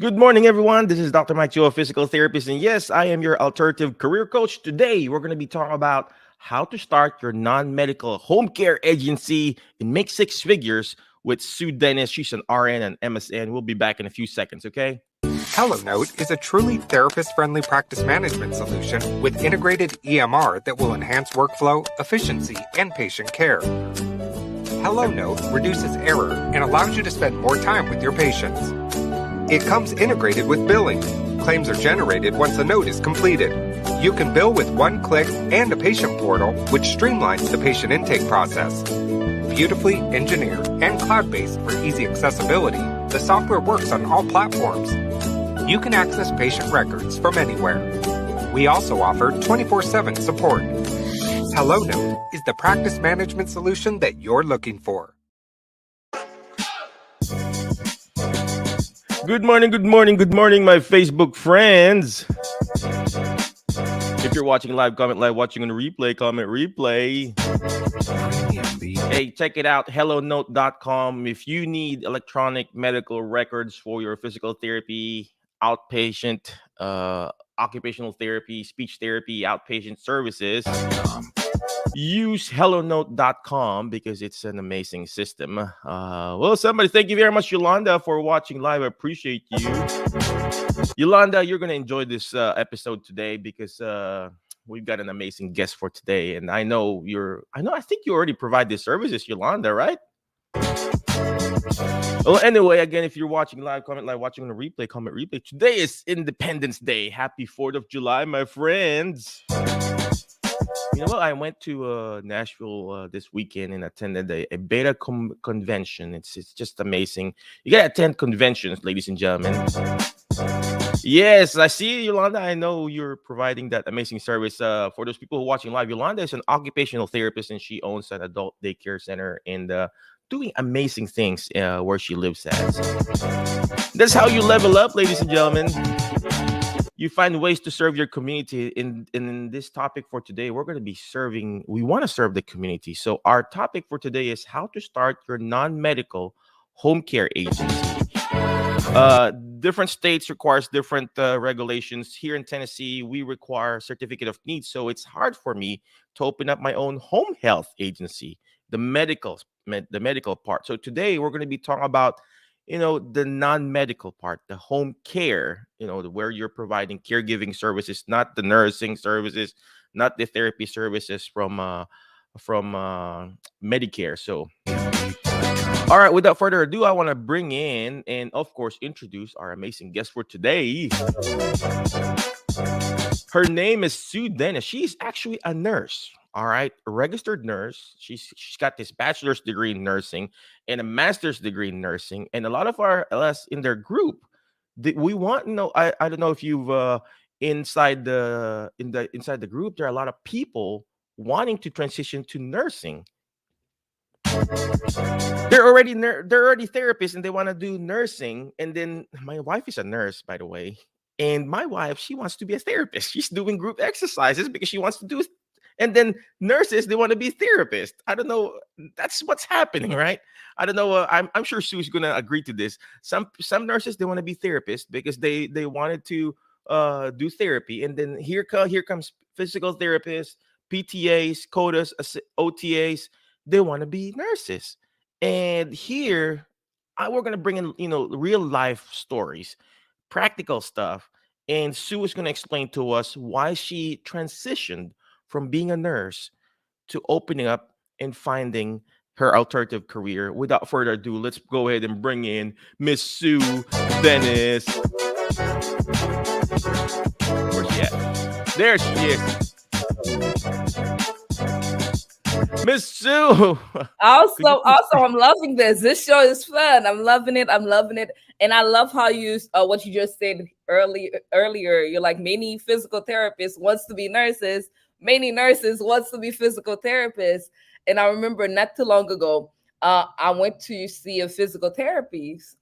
Good morning, everyone. This is Dr. Mike Joe, a physical therapist. And yes, I am your alternative career coach. Today, we're going to be talking about how to start your non medical home care agency and make six figures with Sue Dennis. She's an RN and MSN. We'll be back in a few seconds, okay? HelloNote is a truly therapist-friendly practice management solution with integrated EMR that will enhance workflow, efficiency, and patient care. HelloNote reduces error and allows you to spend more time with your patients. It comes integrated with billing. Claims are generated once a note is completed. You can bill with one click and a patient portal, which streamlines the patient intake process. Beautifully engineered and cloud-based for easy accessibility, the software works on all platforms. You can access patient records from anywhere. We also offer 24/7 support. HelloNote is the practice management solution that you're looking for. Good morning, my Facebook friends. If you're watching live, comment live. Watching on replay, comment replay. Hey, check it out, hellonote.com. If you need electronic medical records for your physical therapy, outpatient, occupational therapy, speech therapy, outpatient services, use hellonote.com because it's an amazing system. Well, somebody, thank you very much, Yolanda, for watching live. I appreciate you. Yolanda, you're going to enjoy this episode today because we've got an amazing guest for today. And I think you already provide these services, Yolanda, right? Well, anyway, again, if you're watching live, comment live. Watching on the replay, comment replay. Today is Independence Day. Happy 4th of July, my friends. You know what? I went to Nashville this weekend and attended a beta convention. It's just amazing. You gotta attend conventions, ladies and gentlemen. Yes, I see, Yolanda. I know you're providing that amazing service. For those people who are watching live, Yolanda is an occupational therapist and she owns an adult daycare center and doing amazing things where she lives at. That's how you level up, ladies and gentlemen. You find ways to serve your community. In this topic for today, we want to serve the community. So our topic for today is how to start your non-medical home care agency. Different states requires different regulations. Here in Tennessee, we require certificate of need. So it's hard for me to open up my own home health agency, the medical part. So today we're going to be talking about the non-medical part, the home care, where you're providing caregiving services, not the nursing services, not the therapy services from Medicare. So all right, without further ado, I want to bring in and of course introduce our amazing guest for today. Her name is Sue Dennis. She's actually a nurse. All right, a registered nurse. She's got this bachelor's degree in nursing and a master's degree in nursing. And a lot of our LS in their group, we want to know. I don't know if you've inside the group, there are a lot of people wanting to transition to nursing. They're already therapists and they want to do nursing. And then my wife is a nurse, by the way. And my wife, she wants to be a therapist. She's doing group exercises because she wants to do. And then nurses, they want to be therapists. I don't know. That's what's happening, right? I don't know. I'm sure Sue's gonna agree to this. Some nurses, they want to be therapists because they wanted to do therapy. And then here comes physical therapists, PTAs, CODAs, OTAs. They want to be nurses. And here, we're gonna bring in real life stories, practical stuff, and Sue is gonna explain to us why she transitioned from being a nurse to opening up and finding her alternative career. Without further ado, let's go ahead and bring in Miss Sue Dennis. Where's she at? There she is. Miss Sue. Also, I'm loving this. This show is fun. I'm loving it. And I love how you what you just said earlier. You're like, many physical therapists wants to be nurses. Many nurses wants to be physical therapists. And I remember not too long ago, I went to see a physical therapist.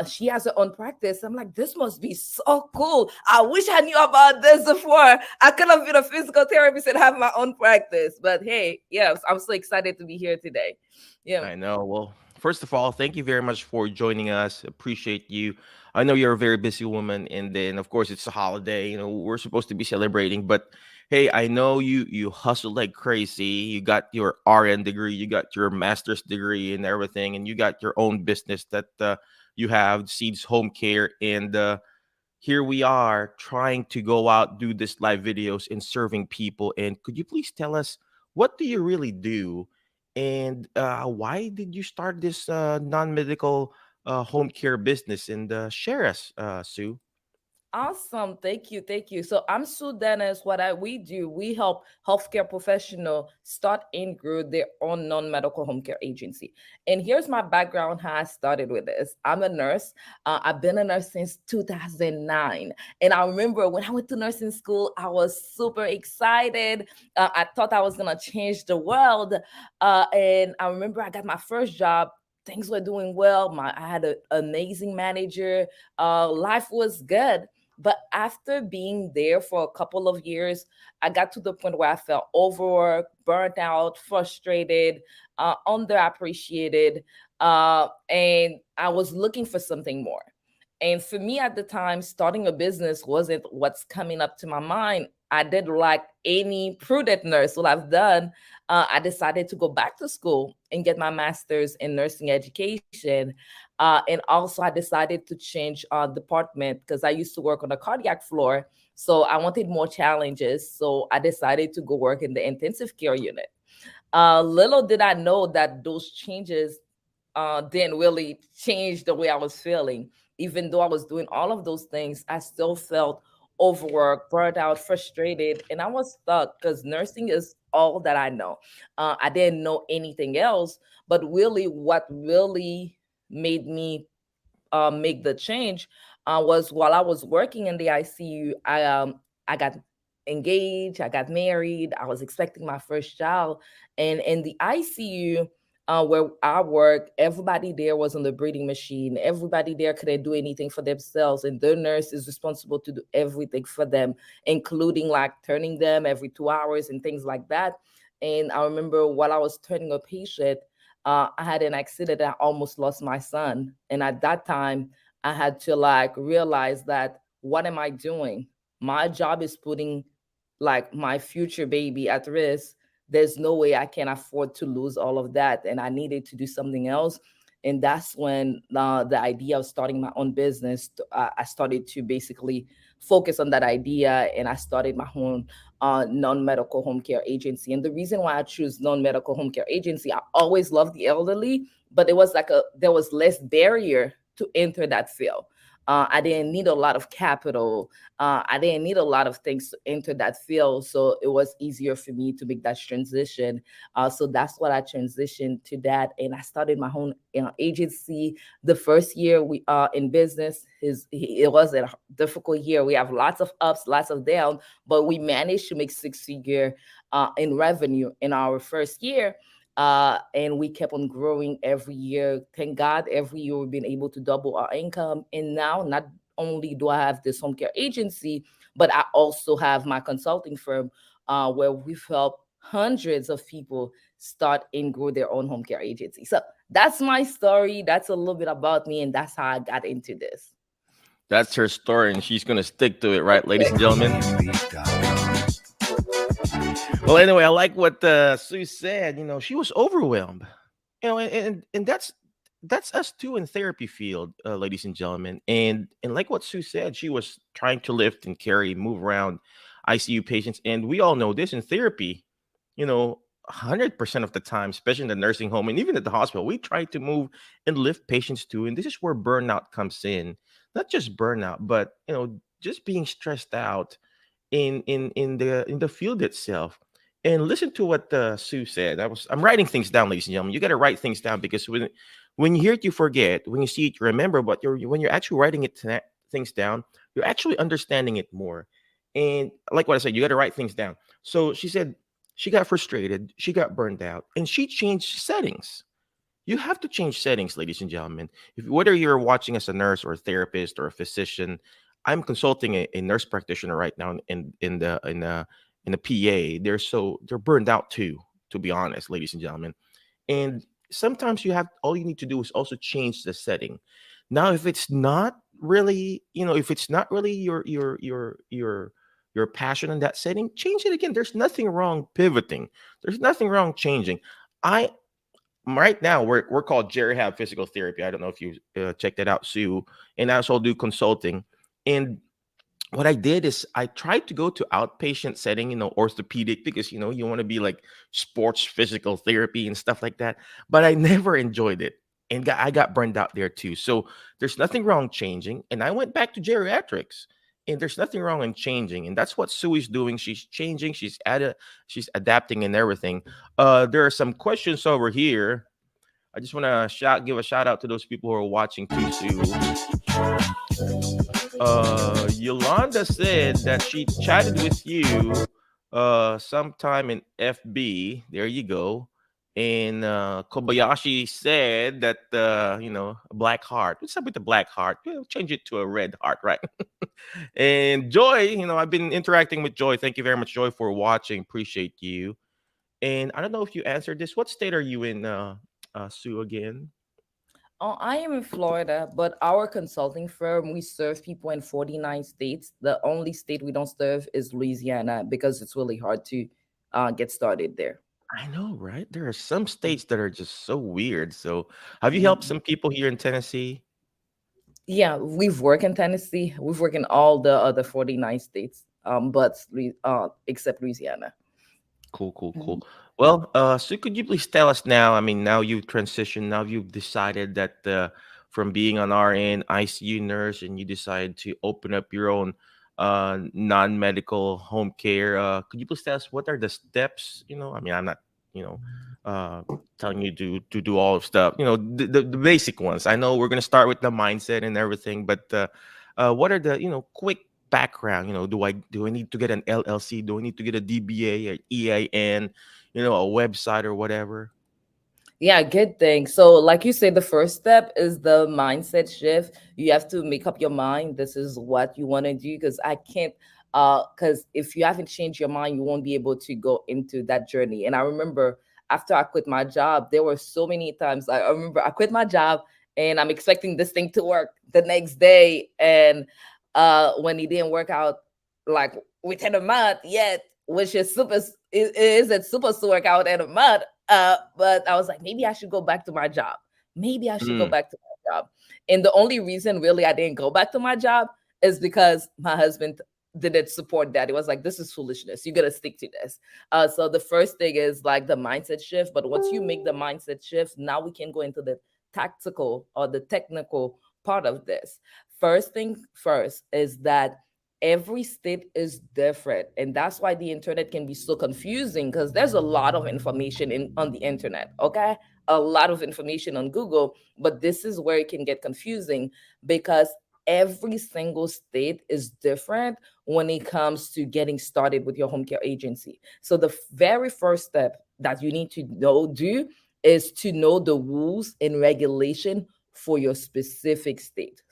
She has her own practice. I'm like, this must be so cool. I wish I knew about this before. I could have been a physical therapist and have my own practice. But hey, yes, I'm so excited to be here today. Yeah, I know. Well, first of all, thank you very much for joining us. Appreciate you. I know you're a very busy woman, and then of course it's a holiday. We're supposed to be celebrating, but hey, I know you hustle like crazy. You got your RN degree, you got your master's degree, and everything, and you got your own business that you have Seeds Home Care, and here we are trying to go out, do this live videos and serving people. And could you please tell us, what do you really do, and why did you start this non-medical home care business, and share us, Sue? Awesome. Thank you. Thank you. So I'm Sue Dennis. We do, we help healthcare professionals start and grow their own non-medical home care agency. And here's my background, how I started with this. I'm a nurse. I've been a nurse since 2009. And I remember when I went to nursing school, I was super excited. I thought I was going to change the world. And I remember I got my first job. Things were doing well. I had an amazing manager. Life was good. But after being there for a couple of years, I got to the point where I felt overworked, burnt out, frustrated, underappreciated, and I was looking for something more. And for me at the time, starting a business wasn't what's coming up to my mind. I did like any prudent nurse would have done. I decided to go back to school and get my master's in nursing education. And also, I decided to change department because I used to work on the cardiac floor. So I wanted more challenges. So I decided to go work in the intensive care unit. Little did I know that those changes didn't really change the way I was feeling. Even though I was doing all of those things, I still felt overworked, burnt out, frustrated, and I was stuck because nursing is all that I know. I didn't know anything else, but really, what really made me make the change was while I was working in the ICU. I got engaged, I got married, I was expecting my first child, and in the ICU. Where I work, everybody there was on the breathing machine. Everybody there couldn't do anything for themselves, and the nurse is responsible to do everything for them, including like turning them every 2 hours and things like that. And I remember while I was turning a patient, I had an accident. I almost lost my son. And at that time, I had to like realize that what am I doing? My job is putting like my future baby at risk. There's no way I can afford to lose all of that. And I needed to do something else. And that's when the idea of starting my own business, I started to basically focus on that idea. And I started my own non-medical home care agency. And the reason why I choose non-medical home care agency, I always loved the elderly, but it was like there was less barrier to enter that field. I didn't need a lot of capital. I didn't need a lot of things to enter that field. So it was easier for me to make that transition. So that's what I transitioned to that. And I started my own agency. The first year we in business, it was a difficult year. We have lots of ups, lots of downs, but we managed to make 6 figure in revenue in our first year. And we kept on growing every year. Thank God, every year we've been able to double our income. And now, not only do I have this home care agency, but I also have my consulting firm where we've helped hundreds of people start and grow their own home care agency. So that's my story. That's a little bit about me, and that's how I got into this. That's her story, and she's going to stick to it, right, ladies and gentlemen? Well, anyway, I like what Sue said. She was overwhelmed. And that's us too in therapy field, ladies and gentlemen. And like what Sue said, she was trying to lift and carry, move around ICU patients, and we all know this in therapy. 100% of the time, especially in the nursing home and even at the hospital, we try to move and lift patients too. And this is where burnout comes in. Not just burnout, but just being stressed out in the field itself. And listen to what Sue said. I'm writing things down, ladies and gentlemen. You got to write things down, because when you hear it, you forget. When you see it, you remember. But when you're actually writing things down, you're actually understanding it more. And like what I said, you got to write things down. So she said she got frustrated, she got burned out, and she changed settings. You have to change settings, ladies and gentlemen. Whether you're watching as a nurse or a therapist or a physician, I'm consulting a nurse practitioner right now in the PA. They're burned out too, to be honest, ladies and gentlemen. And sometimes all you need to do is also change the setting. Now, if it's not really, if it's not really your passion in that setting, change it again. There's nothing wrong pivoting. There's nothing wrong changing. I Right now we're called Jerry Have Physical Therapy. I don't know if you check that out, Sue. And I also do consulting. And what I did is I tried to go to outpatient setting, orthopedic, because you want to be like sports physical therapy and stuff like that. But I never enjoyed it, and I got burned out there too. So there's nothing wrong changing, and I went back to geriatrics, and there's nothing wrong in changing, and that's what Sue is doing. She's changing, she's adapting and everything. There are some questions over here. I just want to give a shout out to those people who are watching too, Sue. Yolanda said that she chatted with you sometime in FB. There you go. And Kobayashi said that a black heart. What's up with the black heart? We'll change it to a red heart, right? And Joy, I've been interacting with Joy. Thank you very much, Joy, for watching. Appreciate you. And I don't know if you answered this. What state are you in, Sue, again? Oh, I am in Florida, but our consulting firm, we serve people in 49 states. The only state we don't serve is Louisiana because it's really hard to get started there. I know, right? There are some states that are just so weird. So, have you helped Mhm. some people here in Tennessee? Yeah, we've worked in Tennessee. We've worked in all the other 49 states, except Louisiana. Cool, cool, Mhm. cool. Well, so could you please tell us now? I mean, now you've transitioned. Now you've decided that from being an RN, ICU nurse, and you decided to open up your own non-medical home care. Could you please tell us what are the steps? I mean, I'm not, you know, uh, telling you to do all of stuff. The basic ones. I know we're gonna start with the mindset and everything, but what are the quick background? Do I need to get an LLC? Do I need to get a DBA or EIN? A website or whatever. Yeah, good thing. So, like you said, the first step is the mindset shift. You have to make up your mind. This is what you want to do because I can't. Because if you haven't changed your mind, you won't be able to go into that journey. And I remember after I quit my job, there were so many times. I remember I quit my job and I'm expecting this thing to work the next day, and when it didn't work out, like within a month yet, which is super, it isn't supposed to work out in a month. But I was like, maybe I should go back to my job. Maybe I should go Mm, back to my job. And the only reason really I didn't go back to my job is because my husband didn't support that. It was like, this is foolishness. You got to stick to this. So the first thing is like the mindset shift. But once you make the mindset shift, now we can go into the tactical or the technical part of this. First thing first is that every state is different, and that's why the internet can be so confusing because there's a lot of information on the internet. Okay, a lot of information on Google, but this is where it can get confusing because every single state is different when it comes to getting started with your home care agency. So the very first step that you need to do is to know the rules and regulation for your specific state.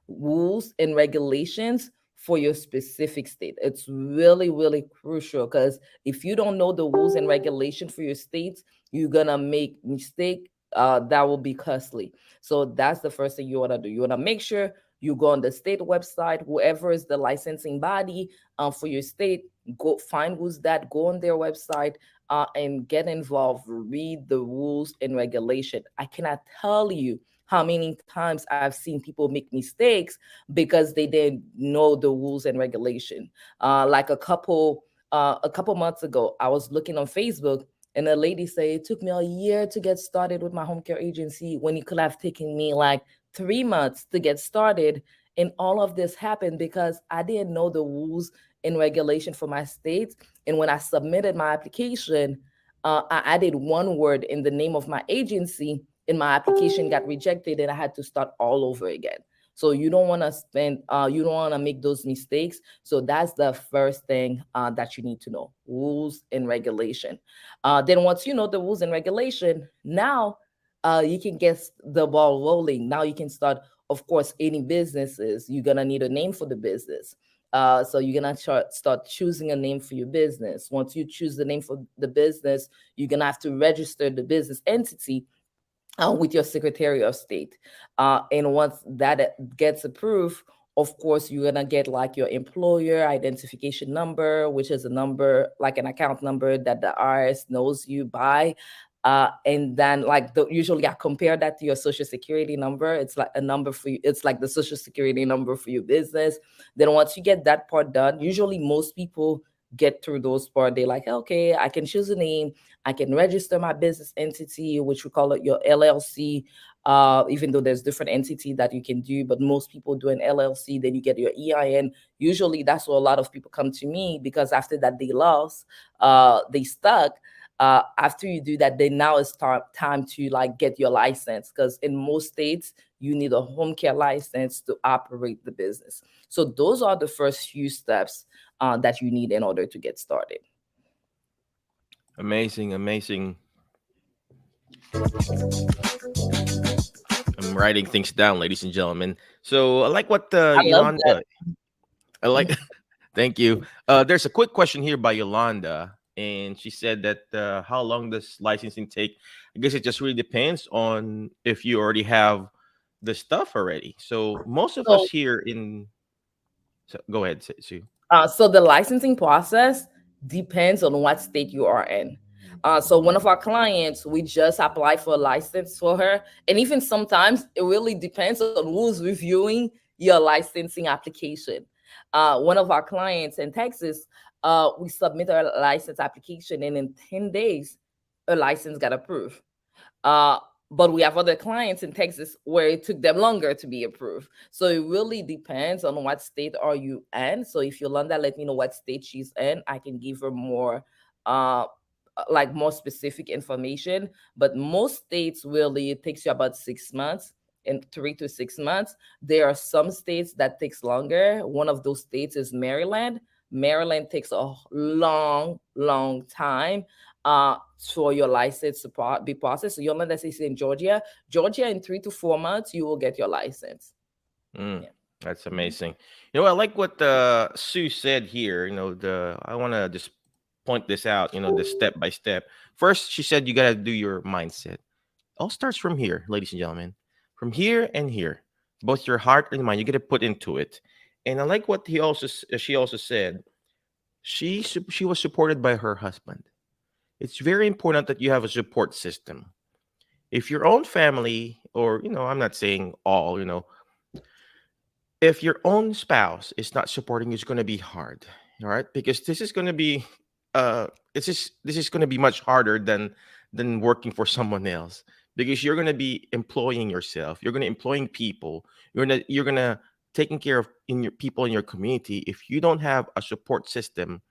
Rules and regulations for your specific state. It's really, really crucial because if you don't know the rules and regulation for your states, you're gonna make mistake that will be costly. So that's the first thing you want to do. You want to make sure you go on the state website, whoever is the licensing body for your state, go find who's that, go on their website and get involved, read the rules and regulation. I cannot tell you how many times I've seen people make mistakes because they didn't know the rules and regulation. Like a couple months ago, I was looking on Facebook and a lady said it took me a year to get started with my home care agency when it could have taken me like 3 months to get started. And all of this happened because I didn't know the rules and regulation for my state. And when I submitted my application, I added one word in the name of my agency, and my application got rejected, and I had to start all over again. So you don't want to make those mistakes. So that's the first thing that you need to know: rules and regulation. Then once you know the rules and regulation, now you can get the ball rolling. Now you can start. Of course, any businesses, you're gonna need a name for the business. So you're gonna start choosing a name for your business. Once you choose the name for the business, you're gonna have to register the business entity, with your Secretary of State. And once that gets approved, of course, you're gonna get like your employer identification number, which is a number like an account number that the IRS knows you by. And then like usually I compare that to your social security number. It's like a number for you. It's like the social security number for your business. Then once you get that part done, usually most people get through those part. They're like, okay, I can choose a name. I can register my business entity, which we call it your LLC. Even though there's different entity that you can do, but most people do an LLC. Then you get your EIN. Usually, that's where a lot of people come to me because after that they lost, they stuck. After you do that, then now it's time to like get your license because in most states you need a home care license to operate the business. So those are the first few steps that you need in order to get started. Amazing, amazing. I'm writing things down, ladies and gentlemen. So I like what I love that. Yolanda. I like. Thank you. There's a quick question here by Yolanda, and she said that how long does licensing take? I guess it just really depends on if you already have the stuff already. So most of us So here in. So go ahead, Sue. So the licensing process depends on what state you are in. So one of our clients, we just applied for a license for her, and even sometimes it really depends on who's reviewing your licensing application. One of our clients in Texas, we submitted a license application, and in 10 days, a license got approved. Uh, but we have other clients in Texas where it took them longer to be approved. So it really depends on what state are you in. So if Yolanda let me know what state she's in, I can give her more uh like more specific information. But most states really it takes you about 6 months and 3 to 6 months. There are some states that takes longer. One of those states is Maryland. Maryland takes a long time uh for your license to be processed. So Yolanda says in Georgia. Georgia in 3 to 4 months you will get your license. Mm, Yeah. that's Mhm. amazing. You know, I like what Sue said here. You know, the I want to just point this out. You know, the step by step. First, she said you got to do your mindset. All starts from here, ladies and gentlemen. From here and here, both your heart and mind. You got to put into it. And I like what she also said. She was supported by her husband. It's very important that you have a support system. If your own family, or I'm not saying all, if your own spouse is not supporting you, it's going to be hard. All right, because this is going to be this is going to be much harder than working for someone else, because you're going to be employing yourself, you're going to employing people, you're going to taking care of in your people in your community. If you don't have a support system,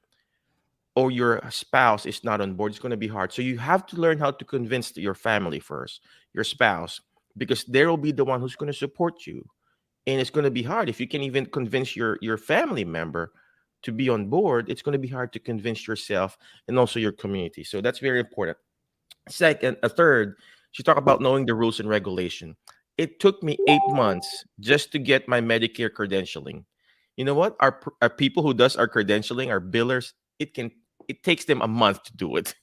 or your spouse is not on board, it's going to be hard. So you have to learn how to convince your family first, your spouse, because they will be the one who's going to support you. And it's going to be hard if you can even convince your family member to be on board. It's going to be hard to convince yourself and also your community. So that's very important. Second, a third, she talked about knowing the rules and regulation. It took me 8 months just to get my Medicare credentialing. You know what? Our people who does our credentialing, our billers, it takes them a month to do it.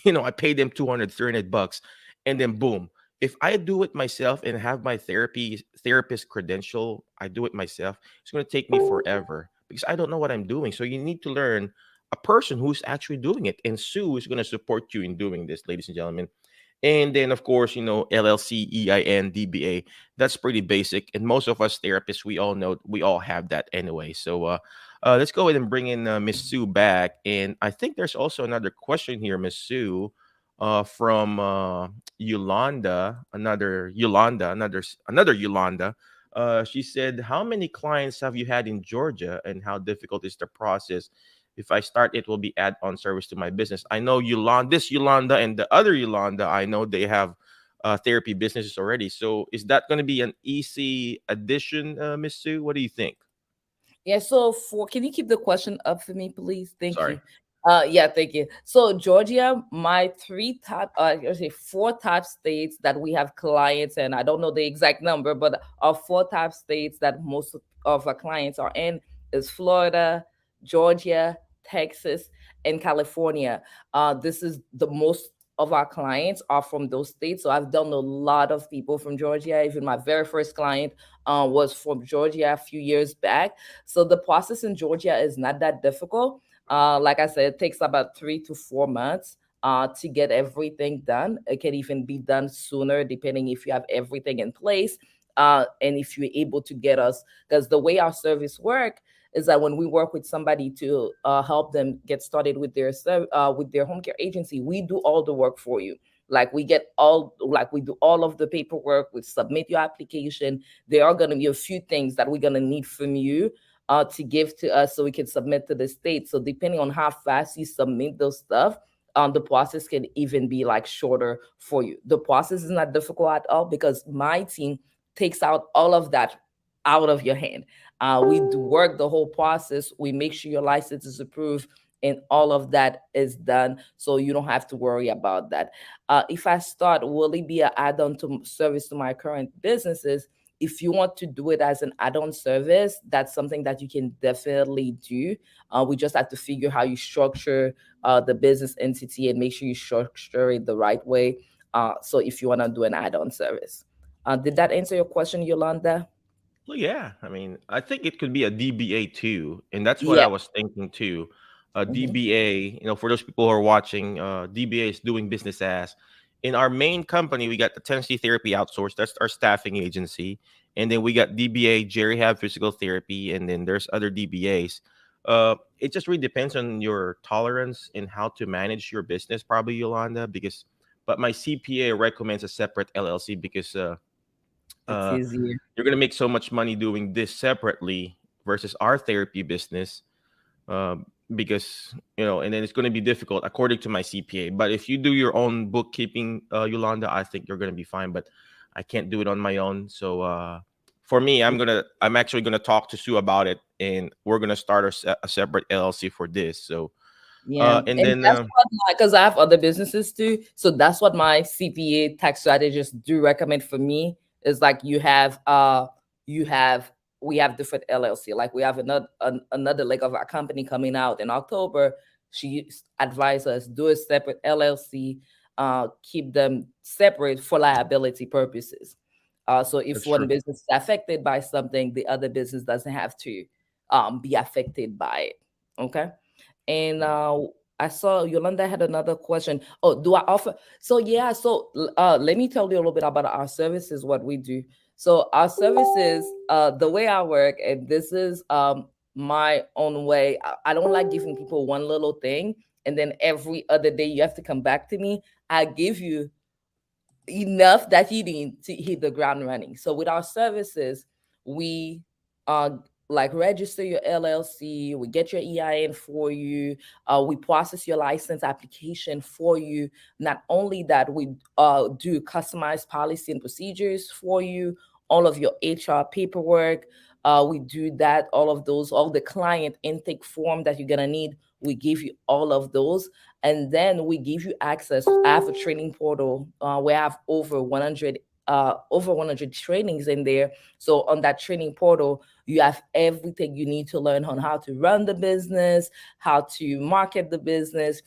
I pay them 200, 300 bucks, and then boom. If I do it myself and have my therapist credential, I do it myself, it's going to take me forever because I don't know what I'm doing. So you need to learn a person who's actually doing it. And Sue is going to support you in doing this, ladies and gentlemen. And then, of course, LLC, EIN, DBA. That's pretty basic. And most of us therapists, we all know, we all have that anyway. So let's go ahead and bring in Miss Sue back. And I think there's also another question here, Miss Sue, from Yolanda, another Yolanda. She said, "How many clients have you had in Georgia, and how difficult is the process? If I start, it will be add-on service to my business." I know Yolanda and the other Yolanda, I know they have therapy businesses already. So is that going to be an easy addition, Miss Sue? What do you think? Yeah, so for can you keep the question up for me, please? Thank Sorry. you. Yeah, thank you. So Georgia, my three top, I say four top states that we have clients, and I don't know the exact number, but our four top states that most of our clients are in is Florida, Georgia, Texas, and California. This is the most of our clients are from those states. So I've done a lot of people from Georgia. Even my very first client was from Georgia a few years back. So the process in Georgia is not that difficult. Like I said, it takes about 3 to 4 months to get everything done. It can even be done sooner, depending if you have everything in place and if you're able to get us. Because the way our service work is that when we work with somebody to help them get started with with their home care agency, we do all the work for you. Like we do all of the paperwork. We submit your application. There are going to be a few things that we're going to need from you to give to us so we can submit to the state. So depending on how fast you submit those stuff, the process can even be like shorter for you. The process is not difficult at all because my team takes out all of that out of your hand. We do work the whole process. We make sure your license is approved and all of that is done. So you don't have to worry about that. If I start, will it be an add-on to service to my current businesses? If you want to do it as an add-on service, that's something that you can definitely do. We just have to figure how you structure the business entity and make sure you structure it the right way. So if you want to do an add-on service. Did that answer your question, Yolanda? Well, yeah. I mean, I think it could be a DBA too, and that's what I Yeah. was thinking too. A Mhm. DBA, for those people who are watching, DBA is doing business as. In our main company, we got the Tennessee Therapy Outsource. That's our staffing agency, and then we got DBA, Jerry Have Physical Therapy, and then there's other DBAs. It just really depends on your tolerance and how to manage your business, probably Yolanda. But my CPA recommends a separate LLC because It's uh, easier. you're gonna make so much money doing this separately versus our therapy business. Because and then it's going to be difficult according to my CPA. But if you do your own bookkeeping, Yolanda, I think you're going to be fine. But I can't do it on my own. So for me, I'm actually gonna talk to Sue about it, and we're gonna start a separate LLC for this. So Yeah, and and then that's what because I have other businesses too. So that's what my CPA tax strategists do recommend for me is like you have we have different LLC. Like we have another leg of our company coming out in October. She advised us do a separate LLC, keep them separate for liability purposes. So if that's one true. business is affected by something, the other business doesn't have to be affected by it. Okay. And I saw Yolanda had another question. Oh, do I offer? So yeah, so let me tell you a little bit about our services, what we do. So our services, the way I work, and this is my own way. I don't like giving people one little thing, and then every other day you have to come back to me. I give you enough that you need to hit the ground running. So with our services, we uh like register your LLC, we get your EIN for you, we process your license application for you. Not only that, we do customized policy and procedures for you, all of your HR paperwork. We do that, all of those, all the client intake form that you're gonna need. We give you all of those, and then we give you access. I have a training portal where I have over 100 trainings in there. So on that training portal, you have everything you need to learn on how to run the business, how to market the business.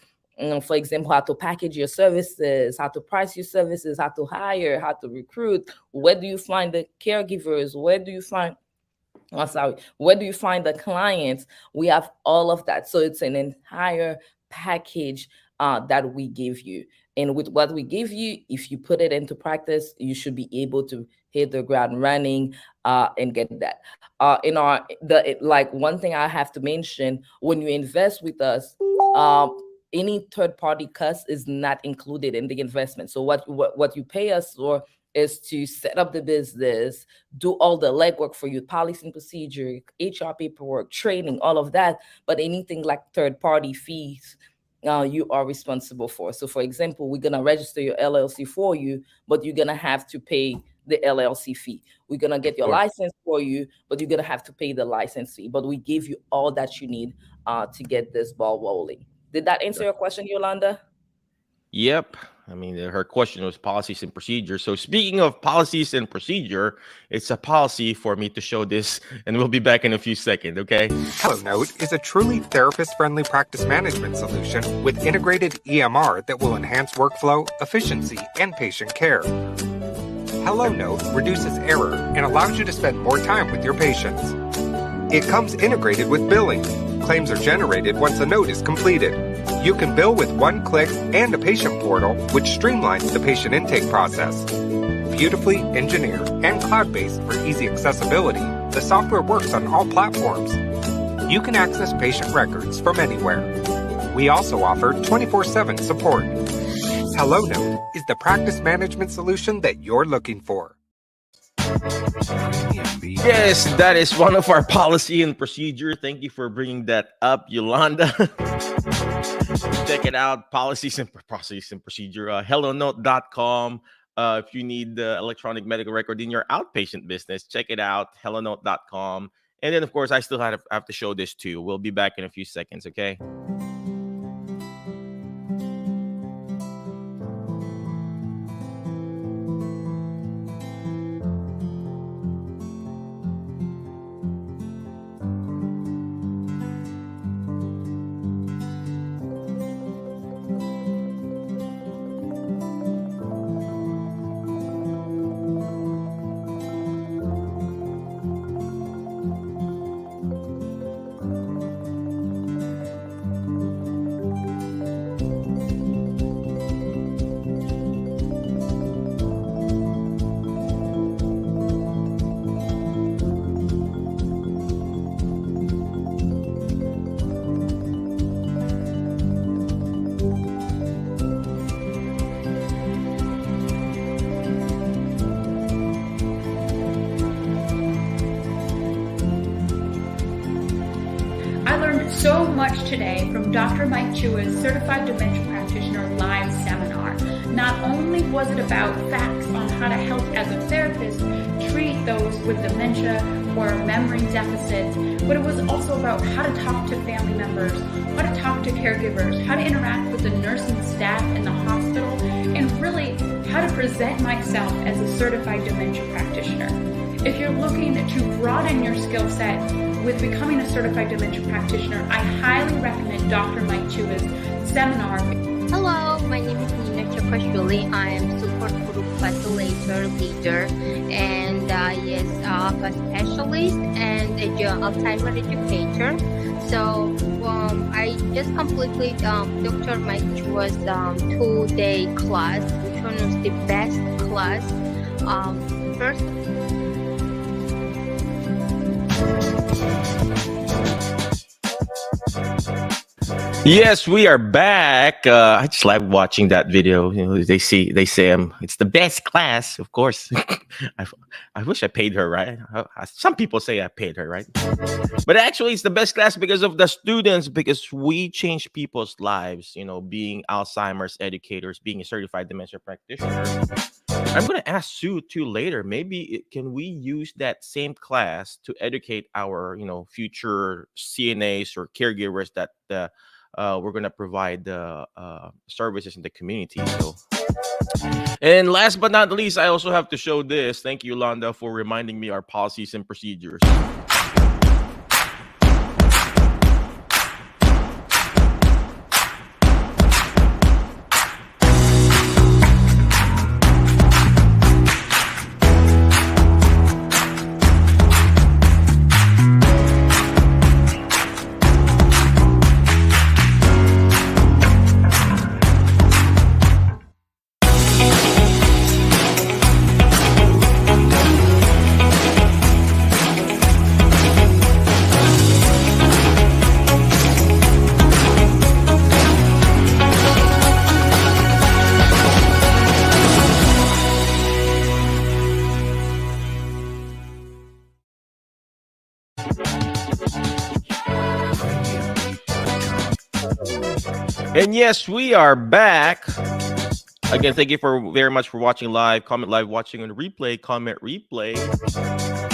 For example, how to package your services, how to price your services, how to hire, how to recruit. Where do you find the caregivers? Where do you find the clients? We have all of that. So it's an entire package that we give you. And with what we give you, if you put it into practice, you should be able to hit the ground running and get that. Like one thing I have to mention, when you invest with us, any third party cost is not included in the investment. So what you pay us for is to set up the business, do all the legwork for you, policy and procedure, HR paperwork, training, all of that. But anything like third party fees, you are responsible for. So, for example, we're gonna register your LLC for you, but you're gonna have to pay the LLC fee. We're gonna Of get your course. license for you, but you're gonna have to pay the license fee. But we give you all that you need to get this ball rolling. Did that answer your question, Yolanda? Yep. I mean, her question was policies and procedures. So speaking of policies and procedure, it's a policy for me to show this, and we'll be back in a few seconds, okay? Hello Note is a truly therapist-friendly practice management solution with integrated EMR that will enhance workflow, efficiency, and patient care. Hello Note reduces error and allows you to spend more time with your patients. It comes integrated with billing. Claims are generated once a note is completed. You can bill with one click and a patient portal, which streamlines the patient intake process. Beautifully engineered and cloud-based for easy accessibility, the software works on all platforms. You can access patient records from anywhere. We also offer 24/7 support. HelloNote is the practice management solution that you're looking for. Yes, that is one of our policy and procedure. Thank you for bringing that up, Yolanda. Check it out, policies and procedure. HelloNote.com. If you need the electronic medical record in your outpatient business, check it out, HelloNote.com. And then, of course, I still have to show this too. We'll be back in a few seconds, okay? So much today from Dr. Mike Chua's Certified Dementia Practitioner live seminar. Not only was it about facts on how to help as a therapist treat those with dementia or memory deficits, but it was also about how to talk to family members, how to talk to caregivers, how to interact with the nursing staff in the hospital, and really how to present myself as a certified dementia practitioner. If you're looking to broaden your skill set with becoming a certified dementia practitioner, I highly recommend Dr. Mike Chua's seminar. Hello, my name is Nina Chakashvili. I am support group facilitator leader and a specialist and Alzheimer's educator. So I just completed Dr. Mike Chua's 2-day class, which one was the best class. First. Yes, we are back. I just like watching that video. You know, they say it's the best class, of course. I wish I paid her, right? Some people say I paid her, right? But actually, it's the best class because of the students, because we change people's lives. You know, being Alzheimer's educators, being a certified dementia practitioner. I'm going to ask Sue too later. Maybe can we use that same class to educate our, future CNAs or caregivers that we're going to provide the services in the community. So, and last but not least, I also have to show this. Thank you, Yolanda, for reminding me our policies and procedures. And yes, we are back. Again, thank you for very much for watching live, comment live, watching on replay, comment replay.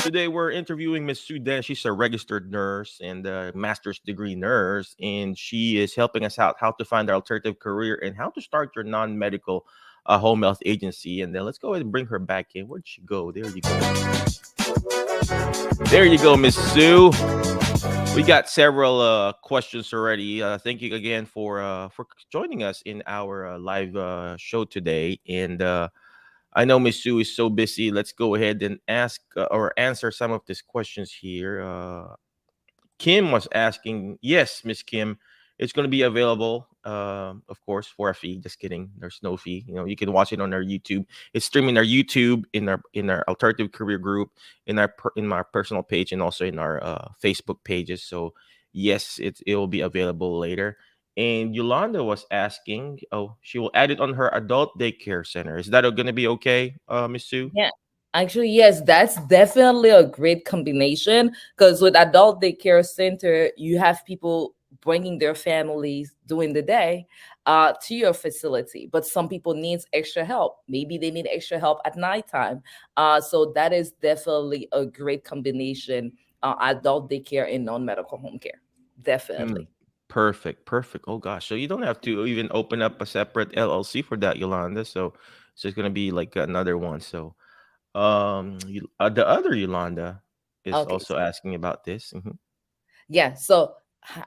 Today we're interviewing Miss Sue Den. She's a registered nurse and a master's degree nurse, and she is helping us out how to find an alternative career and how to start your non-medical home health agency. And then let's go ahead and bring her back in. Where'd she go? There you go. There you go, Miss Sue. We got several questions already. Thank you again for joining us in our live show today. And I know Miss Sue is so busy. Let's go ahead and ask or answer some of these questions here. Kim was asking, yes, Miss Kim, it's going to be available, of course, for a fee. Just kidding. There's no fee. You know, you can watch it on our YouTube. It's streaming our YouTube in our alternative career group, in my personal page, and also in our Facebook pages. So yes, it will be available later. And Yolanda was asking, oh, she will add it on her adult daycare center. Is that going to be okay, Miss Sue? Yeah. Actually, yes, that's definitely a great combination because with adult daycare center, you have people bringing their families during the day to your facility, but some people needs extra help. Maybe they need extra help at nighttime. So that is definitely a great combination, adult daycare and non-medical home care. Definitely. Perfect, perfect. Oh gosh, so you don't have to even open up a separate LLC for that, Yolanda. So it's gonna be like another one. So the other Yolanda is Okay. also asking about this. Yeah. So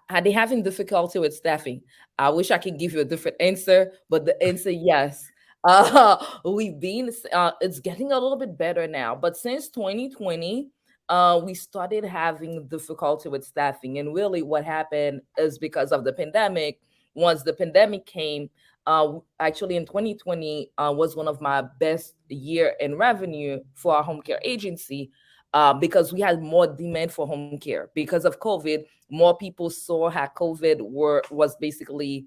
are they having difficulty with staffing? I wish I could give you a different answer, but the answer yes. We've been it's getting a little bit better now, but since 2020, we started having difficulty with staffing. And really what happened is because of the pandemic. Once the pandemic came, actually in 2020 was one of my best year in revenue for our home care agency because we had more demand for home care because of COVID. More people saw how COVID was basically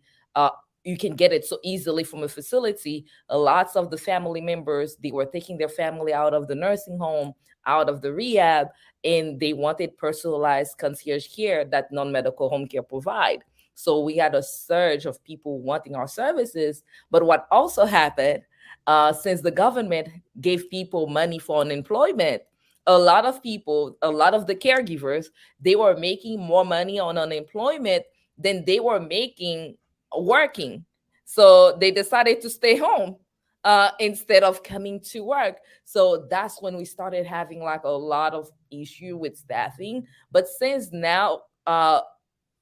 you can get it so easily from a facility. Lots of the family members, they were taking their family out of the nursing home, out of the rehab, and they wanted personalized concierge care that non-medical home care provide. So we had a surge of people wanting our services. But what also happened, since the government gave people money for unemployment, a lot of people, a lot of the caregivers, they were making more money on unemployment than they were making working. So they decided to stay home instead of coming to work. So that's when we started having like a lot of issue with staffing. But since now,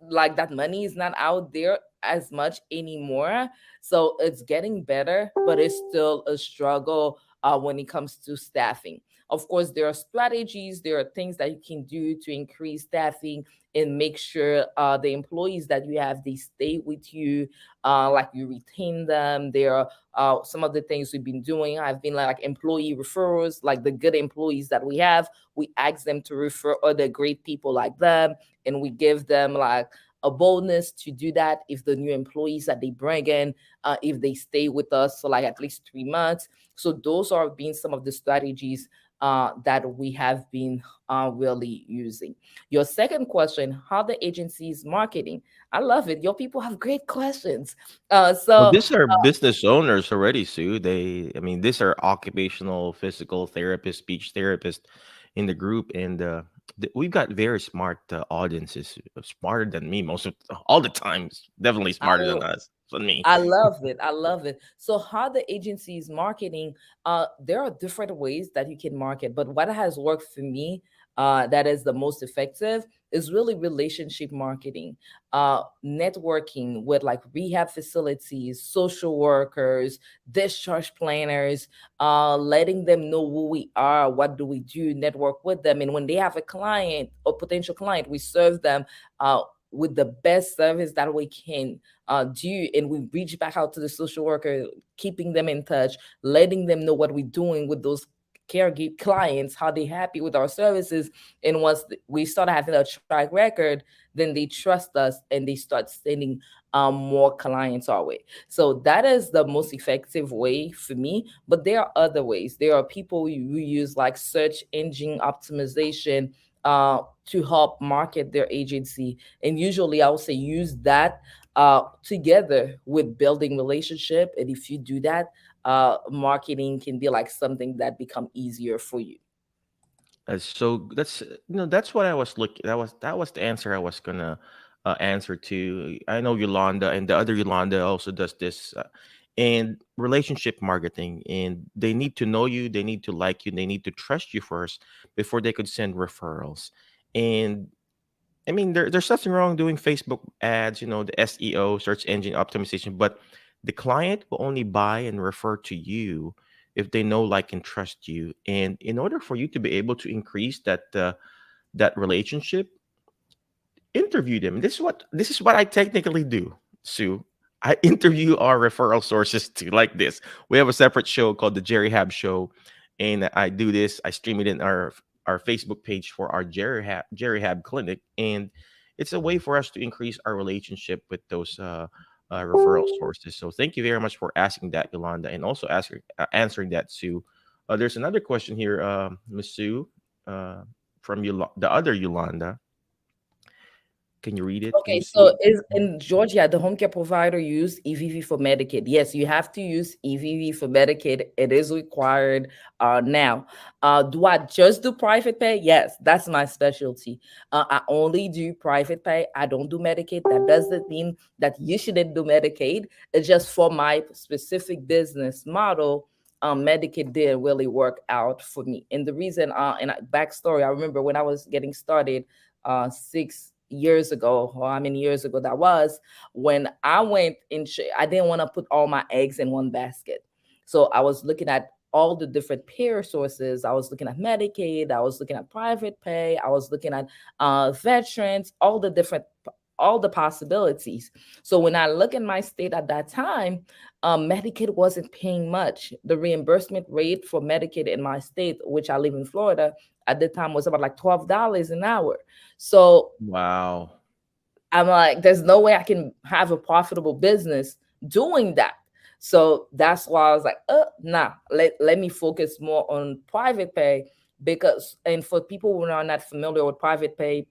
like that money is not out there as much anymore, so it's getting better, but it's still a struggle when it comes to staffing. Of course, there are strategies, there are things that you can do to increase staffing and make sure the employees that you have, they stay with you, like you retain them. There are some of the things we've been doing have been like employee referrals, like the good employees that we have, we ask them to refer other great people like them, and we give them like a bonus to do that if the new employees that they bring in, if they stay with us for like at least 3 months. So those are being some of the strategies that we have been really using. Your second question, how the agency is marketing. I love it. Your people have great questions. Well, So these are business owners already, Sue. I mean, these are occupational physical therapists, speech therapists in the group, and we've got very smart audiences, smarter than me most of all the time. Definitely smarter I than us, than me. I love it. I love it. So how the agency is marketing, there are different ways that you can market, but what has worked for me, that is the most effective is really relationship marketing, networking with like rehab facilities, social workers, discharge planners, letting them know who we are, what do we do, network with them. And when they have a client or potential client, we serve them with the best service that we can do, and we reach back out to the social worker, keeping them in touch, letting them know what we're doing with those caregiver clients, how they happy with our services. And once we start having a track record, then they trust us and they start sending more clients our way. So that is the most effective way for me. But there are other ways. There are people who use like search engine optimization to help market their agency. And usually I would say use that together with building relationship. And if you do that, marketing can be like something that become easier for you. That's that's what I was looking. That was the answer I was gonna answer to. I know Yolanda and the other Yolanda also does this, and relationship marketing. And they need to know you. They need to like you. They need to trust you first before they could send referrals. And I mean, there's nothing wrong doing Facebook ads, the SEO, search engine optimization, but the client will only buy and refer to you if they know, like, and trust you. And in order for you to be able to increase that relationship, interview them. This is what I technically do, Sue. I interview our referral sources too, like this. We have a separate show called the Jerry Hab Show, and I do this. I stream it in our Facebook page for our Jerry Hab Clinic, and it's a way for us to increase our relationship with those referral sources. So thank you very much for asking that, Yolanda, and also answering that, Sue. There's another question here, Miss Sue, from the other Yolanda. Can you read it, Okay, Miss Sue? so is in Georgia, the home care provider use EVV for Medicaid? Yes, you have to use EVV for Medicaid. It is required now. Do I just do private pay? Yes, that's my specialty. I only do private pay. I don't do Medicaid. That doesn't mean that you shouldn't do Medicaid. It's just for my specific business model. Medicaid didn't really work out for me. And the reason, backstory, I remember when I was getting started 6 years ago, or how many years ago that was, when I went in, I didn't want to put all my eggs in one basket. So I was looking at all the different payer sources. I was looking at Medicaid, I was looking at private pay, I was looking at veterans, all the possibilities. So when I look in my state at that time, Medicaid wasn't paying much. The reimbursement rate for Medicaid in my state, which I live in Florida, at the time was about like $12 an hour. So Wow. I'm like, there's no way I can have a profitable business doing that. So that's why I was like, nah, let me focus more on private pay. Because, and for people who are not familiar with private pay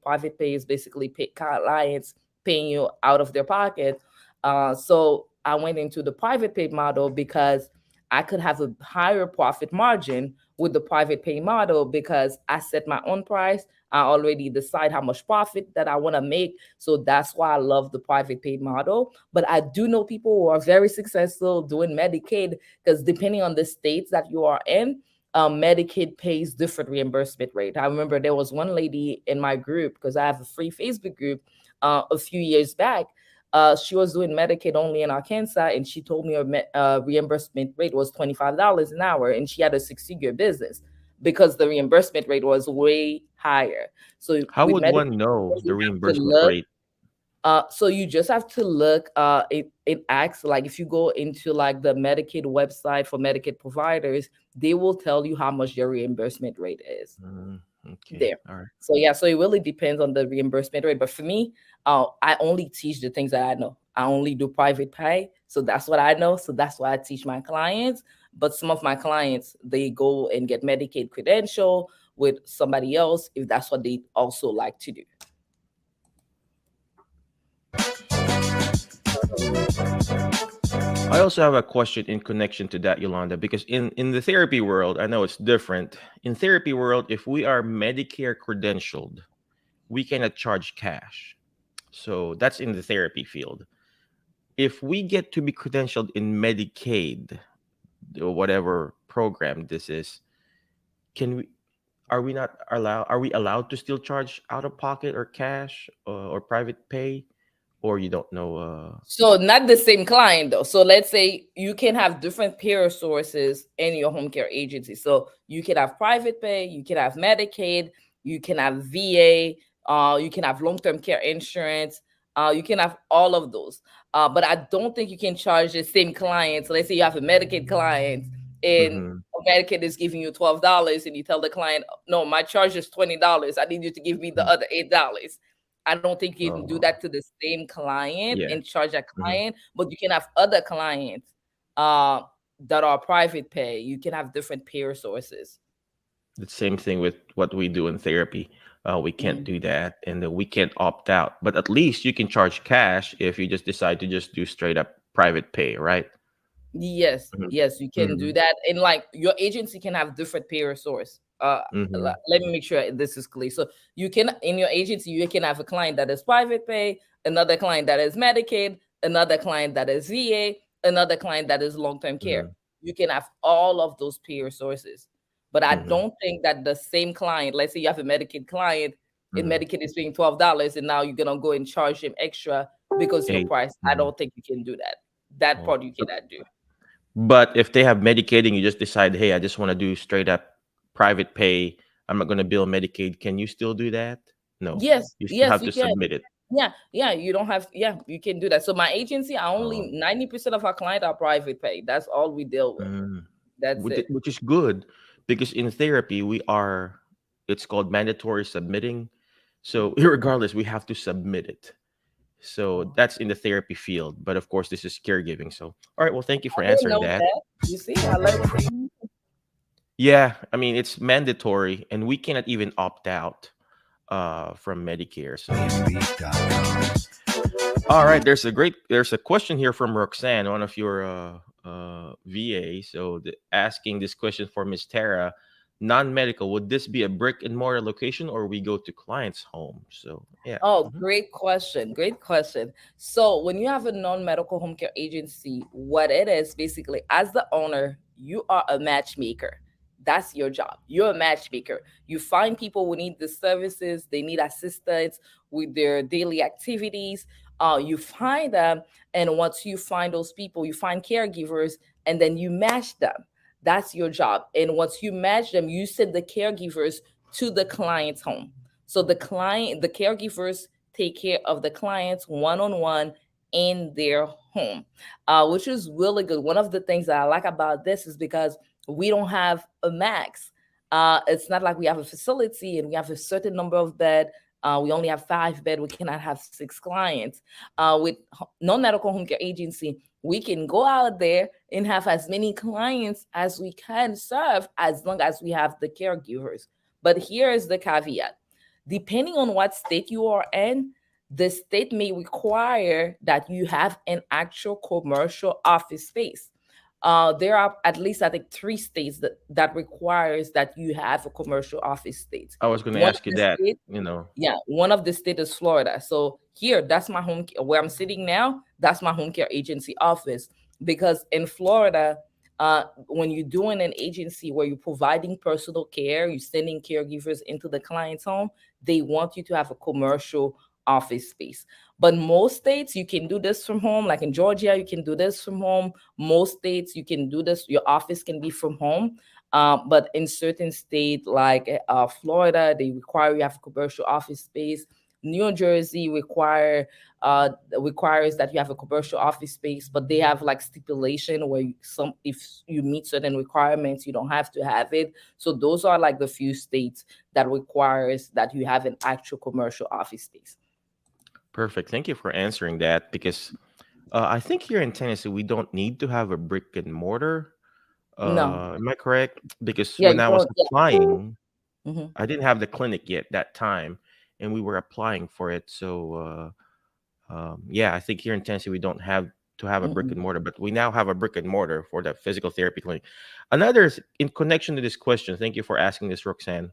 is basically clients paying you out of their pocket. So I went into the private pay model because I could have a higher profit margin with the private pay model because I set my own price. I already decide how much profit that I want to make. So that's why I love the private pay model. But I do know people who are very successful doing Medicaid because depending on the states that you are in, Medicaid pays different reimbursement rate. I remember there was one lady in my group because I have a free Facebook group a few years back. She was doing Medicaid only in Arkansas, and she told me her reimbursement rate was $25 an hour, and she had a 6-figure business because the reimbursement rate was way higher. So How with would Medicaid, one know you the have to reimbursement look. rate? So you just have to look. It acts like if you go into like the Medicaid website for Medicaid providers, they will tell you how much your reimbursement rate is Okay. there. All right. So yeah, so it really depends on the reimbursement rate. But for me, I only teach the things that I know. I only do private pay, so that's what I know. So that's why I teach my clients. But some of my clients, they go and get Medicaid credential with somebody else if that's what they also like to do. I also have a question in connection to that, Yolanda, because in the therapy world, I know it's different. In therapy world, if we are Medicare credentialed, we cannot charge cash. So that's in the therapy field. If we get to be credentialed in Medicaid or whatever program this is, can we are we allowed to still charge out of pocket or cash, or private pay, or you don't know? So not the same client though. So let's say you can have different payer sources in your home care agency. So you can have private pay, you can have Medicaid, you can have VA, you can have long-term care insurance, you can have all of those. But I don't think you can charge the same client. So let's say you have a Medicaid client and Mhm. Medicaid is giving you $12 and you tell the client, no, my charge is $20. I need you to give me the Mm. other $8. I don't think you can do Oh, that to the same client yeah. and charge that Mhm. client, but you can have other clients uh, that are private pay. You can have different payer sources. The same thing with what we do in therapy. We can't do that, and then we can't opt out. But at least you can charge cash if you just decide to just do straight up private pay, right? Yes, Mhm. yes, you can do Mhm. that. And like your agency can have different payer source. Mhm. Let me make sure this is clear. So you can in your agency, you can have a client that is private pay, another client that is Medicaid, another client that is VA, another client that is long-term care. Mhm. You can have all of those payer sources. But I Mhm. don't think that the same client, let's say you have a Medicaid client, and Mhm. Medicaid is paying $12, and now you're gonna go and charge him extra because your Eight. price. I Mhm. don't think you can do that. That Oh. part you cannot do. But if they have Medicaid and you just decide, hey, I just want to do straight up private pay, I'm not going to bill Medicaid. Can you still do that? No, Yes, you still yes, have you to can. submit it. Yeah, yeah, you don't have, yeah, you can do that. So my agency, I Oh. only 90% of our clients are private pay. That's all we deal with. Mm. That's it. Which is good because in therapy we are, it's called mandatory submitting. So regardless, we have to submit it. So that's in the therapy field. But of course, this is caregiving. So all right, well, thank you for I didn't answering know that. that. You see, I learned something. Yeah, I mean it's mandatory, and we cannot even opt out from Medicare. So all right, there's a question here from Roxanne, one of your VA. So asking this question for Miss Tara, non-medical, would this be a brick and mortar location or we go to client's home? So yeah. Oh, Mhm. great question. Great question. So, when you have a non-medical home care agency, what it is basically, as the owner, you are a matchmaker. That's your job. You're a matchmaker. You find people who need the services, they need assistance with their daily activities. You find them, and once you find those people, you find caregivers, and then you match them. That's your job. And once you match them, you send the caregivers to the client's home. So the caregivers take care of the clients one on one in their home, which is really good. One of the things that I like about this is because we don't have a max. It's not like we have a facility and we have a certain number of bed. We only have 5 bed. We cannot have 6 clients. With non-medical home care agency, we can go out there and have as many clients as we can serve as long as we have the caregivers. But here is the caveat: depending on what state you are in, the state may require that you have an actual commercial office space. There are at least, I think, 3 states that requires that you have a commercial office space. I was going to One of ask you the that, states, you know. yeah, one of the state is Florida. So here, that's my where I'm sitting now. That's my home care agency office, because in Florida, when you're doing an agency where you're providing personal care, you're sending caregivers into the client's home, they want you to have a commercial office space. But most states, you can do this from home. Like in Georgia, you can do this from home. Most states, you can do this. Your office can be from home. But in certain states like Florida, they require you have a commercial office space. New Jersey requires that you have a commercial office space, but they have like stipulation where if you meet certain requirements, you don't have to have it. So those are like the few states that requires that you have an actual commercial office space. Perfect. Thank you for answering that because I think here in Tennessee we don't need to have a brick and mortar. No, Am I correct? Because yeah, when you I was don't. Yeah. applying, Mhm. I didn't have the clinic yet that time, and we were applying for it. So yeah, I think here in Tennessee we don't have to have a brick Mhm. and mortar, but we now have a brick and mortar for the physical therapy clinic. In connection to this question, thank you for asking this, Roxanne.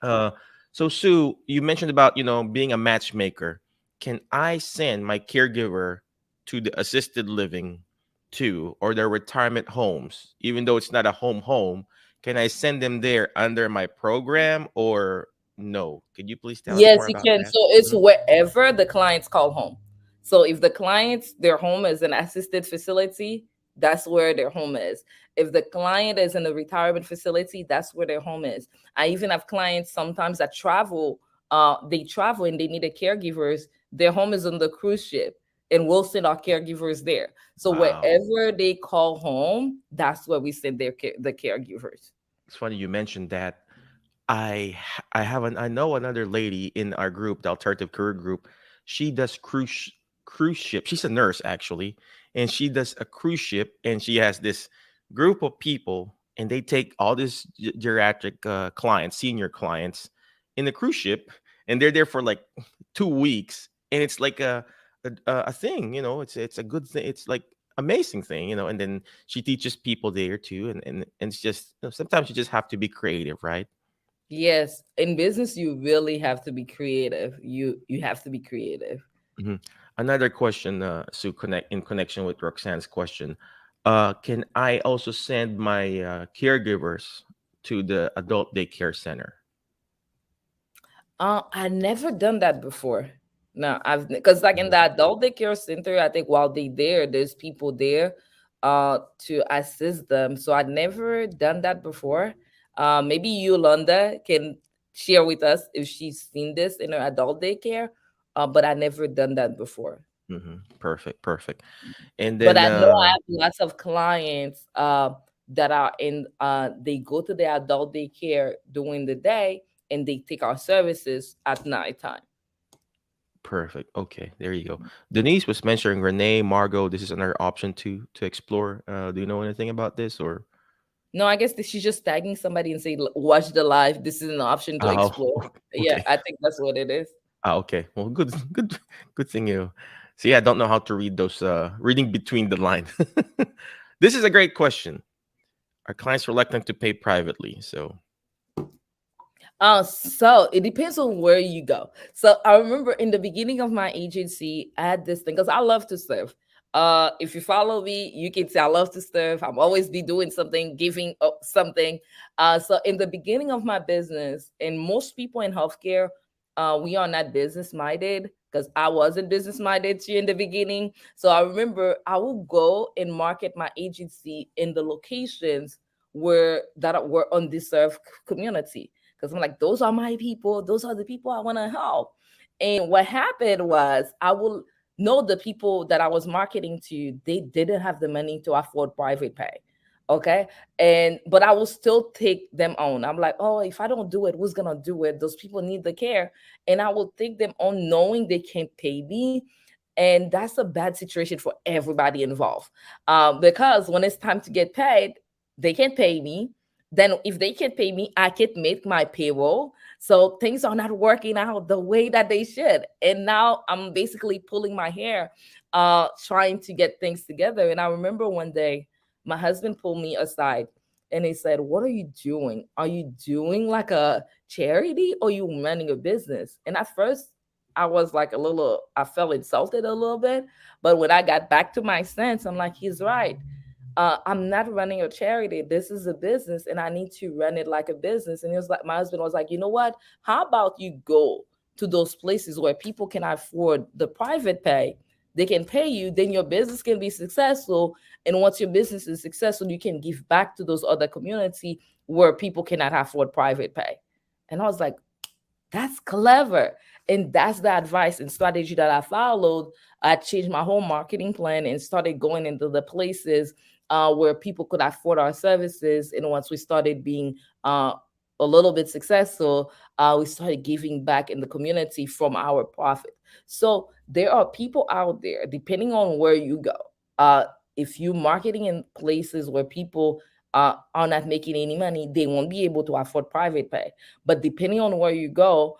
Uh, so Sue, you mentioned about being a matchmaker. Can I send my caregiver to the assisted living too, or the retirement homes, even though it's not a home? Can I send them there under my program or no? Could you please tell us Yes, more you about can. that? So it's Mhm. wherever the clients call home. So if the clients, their home is an assisted facility, that's where their home is. If the client is in a retirement facility, that's where their home is. I even have clients sometimes that travel, they travel and they need a caregivers. Their home is on the cruise ship, and we'll send our caregivers there. So Wow. wherever they call home, that's where we send the caregivers. It's funny you mentioned that. I know another lady in our group, the alternative career group. She does cruise ship. She's a nurse actually, and she does a cruise ship, and she has this group of people, and they take all these geriatric clients, senior clients, in the cruise ship, and they're there for like 2 weeks, and it's like a thing, it's a good thing. It's like amazing thing, and then she teaches people there too, and it's just sometimes you just have to be creative, right? Yes, in business you really have to be creative. You have to be creative. Mhm. Another question, Sue, connect in connection with Roxanne's question. Can I also send my caregivers to the adult daycare center? I never done that before. No, I've because like in Mhm. the adult daycare center, I think while they there, there's people there to assist them. So I'd never done that before. Maybe Yolanda can share with us if she's seen this in her adult daycare. But I never done that before. Perfect, perfect. And But then I know I have lots of clients that are in they go to the adult daycare during the day and they take our services at nighttime. perfect. Okay, there you go. Denise was mentioning Renee, Margot. This is another option to explore. Do you know anything about this or? No, I guess that she's just tagging somebody and say, Watch the live. This is an option to Oh, explore." Yeah, okay. I think that's what it is. Okay. Well, good, good thing you. See, I don't know how to read those. Reading between the lines. This is a great question. Are clients reluctant to pay privately? So, So it depends on where you go. So I remember in the beginning of my agency, I had this thing because I love to serve. If you follow me, you can see I love to serve. I'm always be doing something, giving up something. So in the beginning of my business, and most people in healthcare, we are not business minded because I wasn't business minded too in the beginning. So I remember I would go and market my agency in the locations were undeserved community because I'm like, those are my people. Those are the people I want to help. And what happened was I will know the people that I was marketing to, they didn't have the money to afford private pay. Okay. And but I will still take them on. I'm like, oh, if I don't do it, who's gonna do it? Those people need the care. And I will take them on knowing they can't pay me. And that's a bad situation for everybody involved. Because when it's time to get paid, they can't pay me. Then if they can't pay me, I can't make my payroll. So things are not working out the way that they should. And now I'm basically pulling my hair, trying to get things together. And I remember one day my husband pulled me aside and he said, "What are you doing? Are you doing like a charity or you running a business?" And at first I was like I felt insulted a little bit. But when I got back to my sense, I'm like, he's right. I'm not running a charity. This is a business and I need to run it like a business. And he was like, my husband was like, you know what? How about you go to those places where people can afford the private pay? They can pay you, then your business can be successful. And once your business is successful, you can give back to those other community where people cannot afford private pay. And I was like, that's clever. And that's the advice and strategy that I followed. I changed my whole marketing plan and started going into the places where people could afford our services. And once we started being a little bit successful, we started giving back in the community from our profit. So there are people out there, depending on where you go. Uh, if you marketing in places where people are not making any money, they won't be able to afford private pay. But depending on where you go,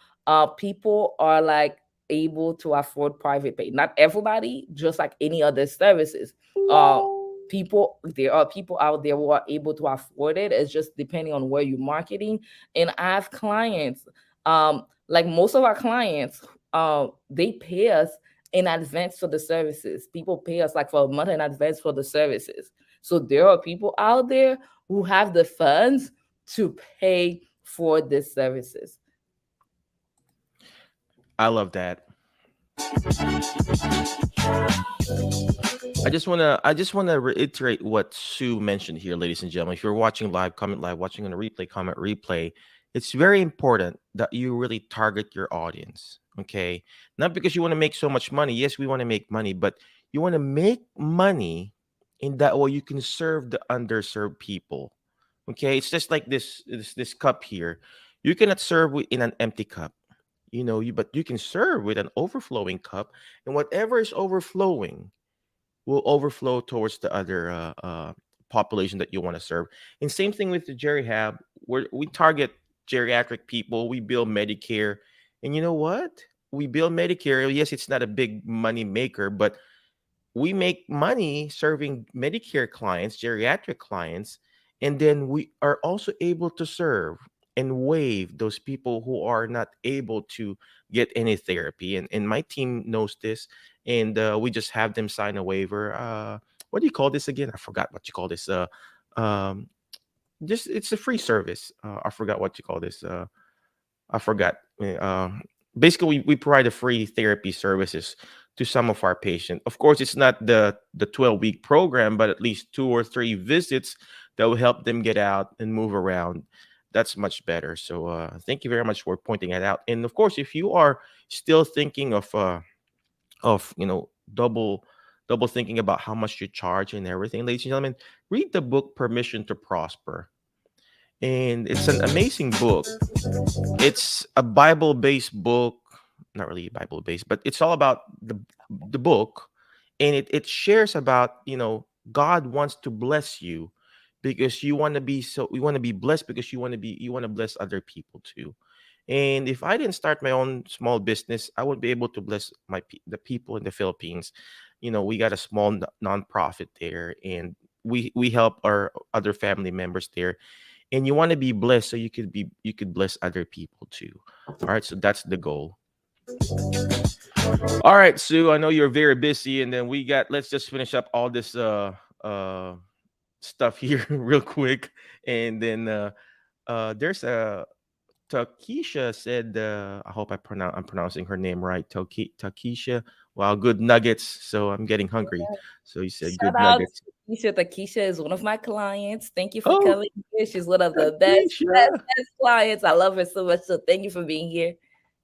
people are like able to afford private pay. Not everybody, just like any other services. Uh, there are people out there who are able to afford it. It's just depending on where you're marketing. And I have clients, like most of our clients, they pay us in advance for the services. People pay us like for a month in advance for the services. So there are people out there who have the funds to pay for these services. I love that. I just wanna reiterate what Sue mentioned here, ladies and gentlemen. If you're watching live, comment live, watching on a replay, comment replay. It's very important that you really target your audience. Okay. Not because you want to make so much money. Yes, we want to make money, but you want to make money in that way you can serve the underserved people. Okay. It's just like this cup here. You cannot serve in an empty cup. But you can serve with an overflowing cup, and whatever is overflowing will overflow towards the other population that you want to serve. And same thing with the Jerry Hab, where we target geriatric people. We bill Medicare. And you know what? We bill Medicare. Yes, it's not a big money maker, but we make money serving Medicare clients, geriatric clients, and then we are also able to serve and waive those people who are not able to get any therapy. And my team knows this, and we just have them sign a waiver. What do you call this again? I forgot what you call this. Um, just it's a free service. I forgot what you call this. I forgot. Basically, we provide a free therapy services to some of our patients. Of course, it's not the 12-week program, but at least 2 or 3 visits that will help them get out and move around. That's much better. So thank you very much for pointing that out. And of course, if you are still thinking of double thinking about how much you charge and everything, ladies and gentlemen, read the book Permission to Prosper. And it's an amazing book. It's a Bible-based book, not really Bible-based, but it's all about the book, and it shares about God wants to bless you because you want to be blessed because you want to bless other people too. And if I didn't start my own small business, I would be able to bless the people in the Philippines. We got a small nonprofit there, and we help our other family members there, and you want to be blessed so you could bless other people too. All right, so that's the goal. All right, Sue, I know you're very busy, and then let's just finish up all this stuff here real quick, and then there's a Takisha said, I hope I'm pronouncing her name right. Takisha. Wow, good nuggets. So I'm getting hungry. So you said Shout good out nuggets. to Takisha. Takisha is one of my clients. Thank you for Oh, coming here. She's one of the Takisha. best clients. I love her so much. So thank you for being here.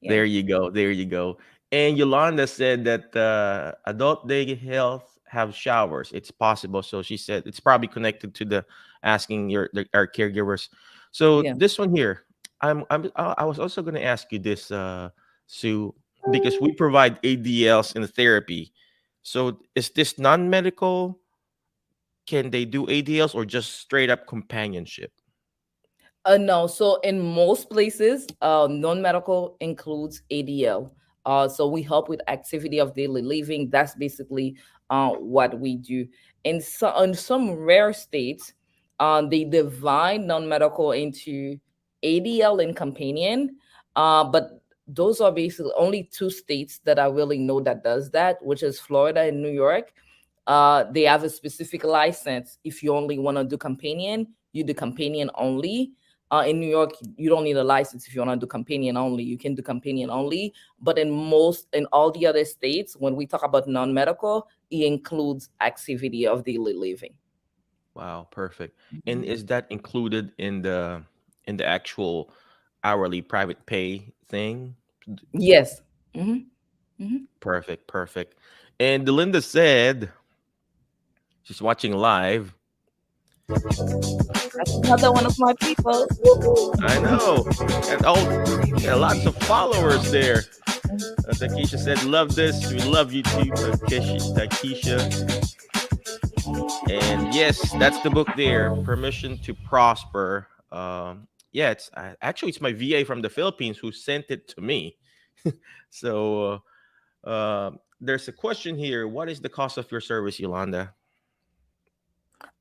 Yeah. There you go. There you go. And Yolanda said that adult day health have showers. It's possible. So she said it's probably connected to the asking our caregivers. So Yeah. this one here, I was also going to ask you this, Sue, because we provide ADLs in therapy. So is this non-medical? Can they do ADLs or just straight up companionship? No. So in most places, non-medical includes ADL. So we help with activity of daily living. That's basically what we do. In some rare states, they divide non-medical into ADL and companion. But those are basically only 2 states that I really know that does that, which is Florida and New York. They have a specific license. If you only want to do companion, you do companion only. In New York, you don't need a license if you want to do companion only. You can do companion only. But in all the other states, when we talk about non-medical, it includes activity of daily living. Wow, perfect. And is that included in the actual hourly private pay thing? Yes. Hmm. Hmm. Perfect, perfect. And Delinda said she's watching live. That's another one of my people. I know. And lots of followers there. Takisha said, love this. We love you too, Takisha. And yes, that's the book there, Permission to Prosper. Yeah, it's actually it's my VA from the Philippines who sent it to me. So there's a question here. What is the cost of your service, Yolanda?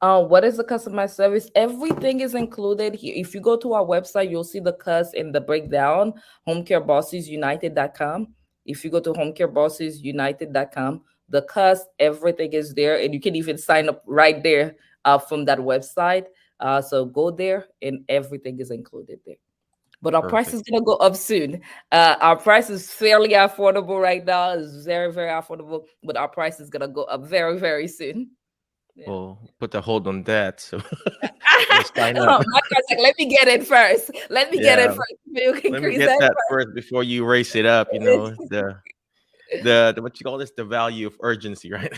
What is the customer service? Everything is included here. If you go to our website, you'll see the cost in the breakdown, homecarebossesunited.com. If you go to homecarebossesunited.com, the cost, everything is there, and you can even sign up right there from that website. So go there, and everything is included there. But our price is gonna go up soon. Our price is fairly affordable right now. It's very, very affordable, but our price is gonna go up very, very soon. Yeah. Well, put a hold on that. So sign up. My guy's like, let me get it first. Let me get it first. You can let me get that first before you raise it up. You know the what you call this, the value of urgency, right?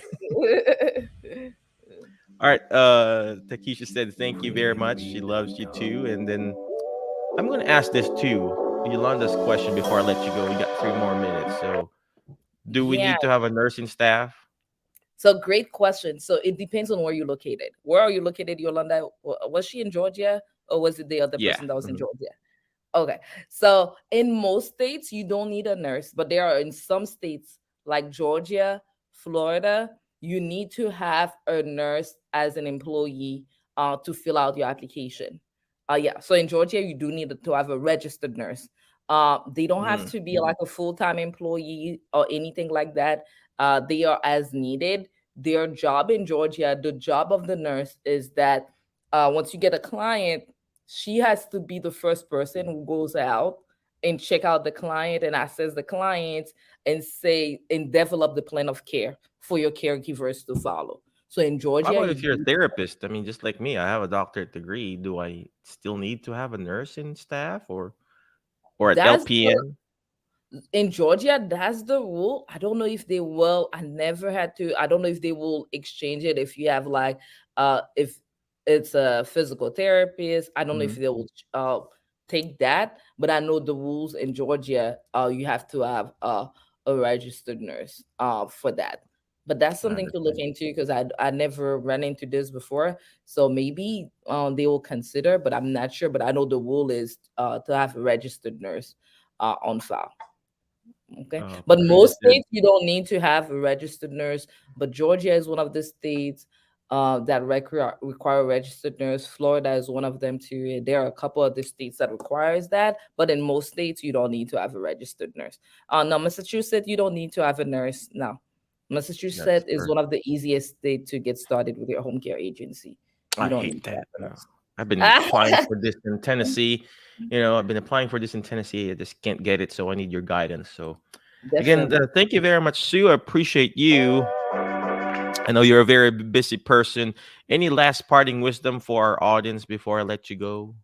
All right. Takisha said, "Thank you very much. She loves you too." And then I'm going to ask this too, Yolanda's question before I let you go. We got 3 more minutes. So, do we need to have a nursing staff? So great question. So it depends on where you're located. Where are you located, Yolanda? Was she in Georgia or was it the other person that was in Georgia? Okay. So in most states, you don't need a nurse, but there are in some states like Georgia, Florida, you need to have a nurse as an employee to fill out your application. Yeah. So in Georgia, you do need to have a registered nurse. They don't have Mm. to be like a full-time employee or anything like that. They are as needed. Their job in Georgia, the job of the nurse is that once you get a client, she has to be the first person who goes out and check out the client and assess the client and say and develop the plan of care for your caregivers to follow. So in How Georgia, about you if you're a do therapist? I mean, just like me, I have a doctorate degree. Do I still need to have a nurse in staff or an that's LPN? in Georgia, that's the rule. I don't know if they will. I never had to. I don't know if they will exchange it if you have like if it's a physical therapist. I don't know if Mhm. they will take that, but I know the rules in Georgia. You have to have a registered nurse for that. But that's I something to look understand. into because I never ran into this before. So maybe they will consider, but I'm not sure. But I know the rule is to have a registered nurse on file. Okay. But Okay, most understood. states you don't need to have a registered nurse. But Georgia is one of the states that require a registered nurse. Florida is one of them too. And there are a couple of the states that requires that. But in most states you don't need to have a registered nurse. No, Massachusetts, you don't need to have a nurse. No. That's Massachusetts is one perfect. of the easiest state to get started with your home care agency. You I don't need hate to that. have I've been a applying nurse. for this in Tennessee. I've been applying for this in Tennessee. I just can't get it, so I need your guidance. So again, Definitely. thank you very much, Sue. I appreciate you. I know you're a very busy person. Any last parting wisdom for our audience before I let you go?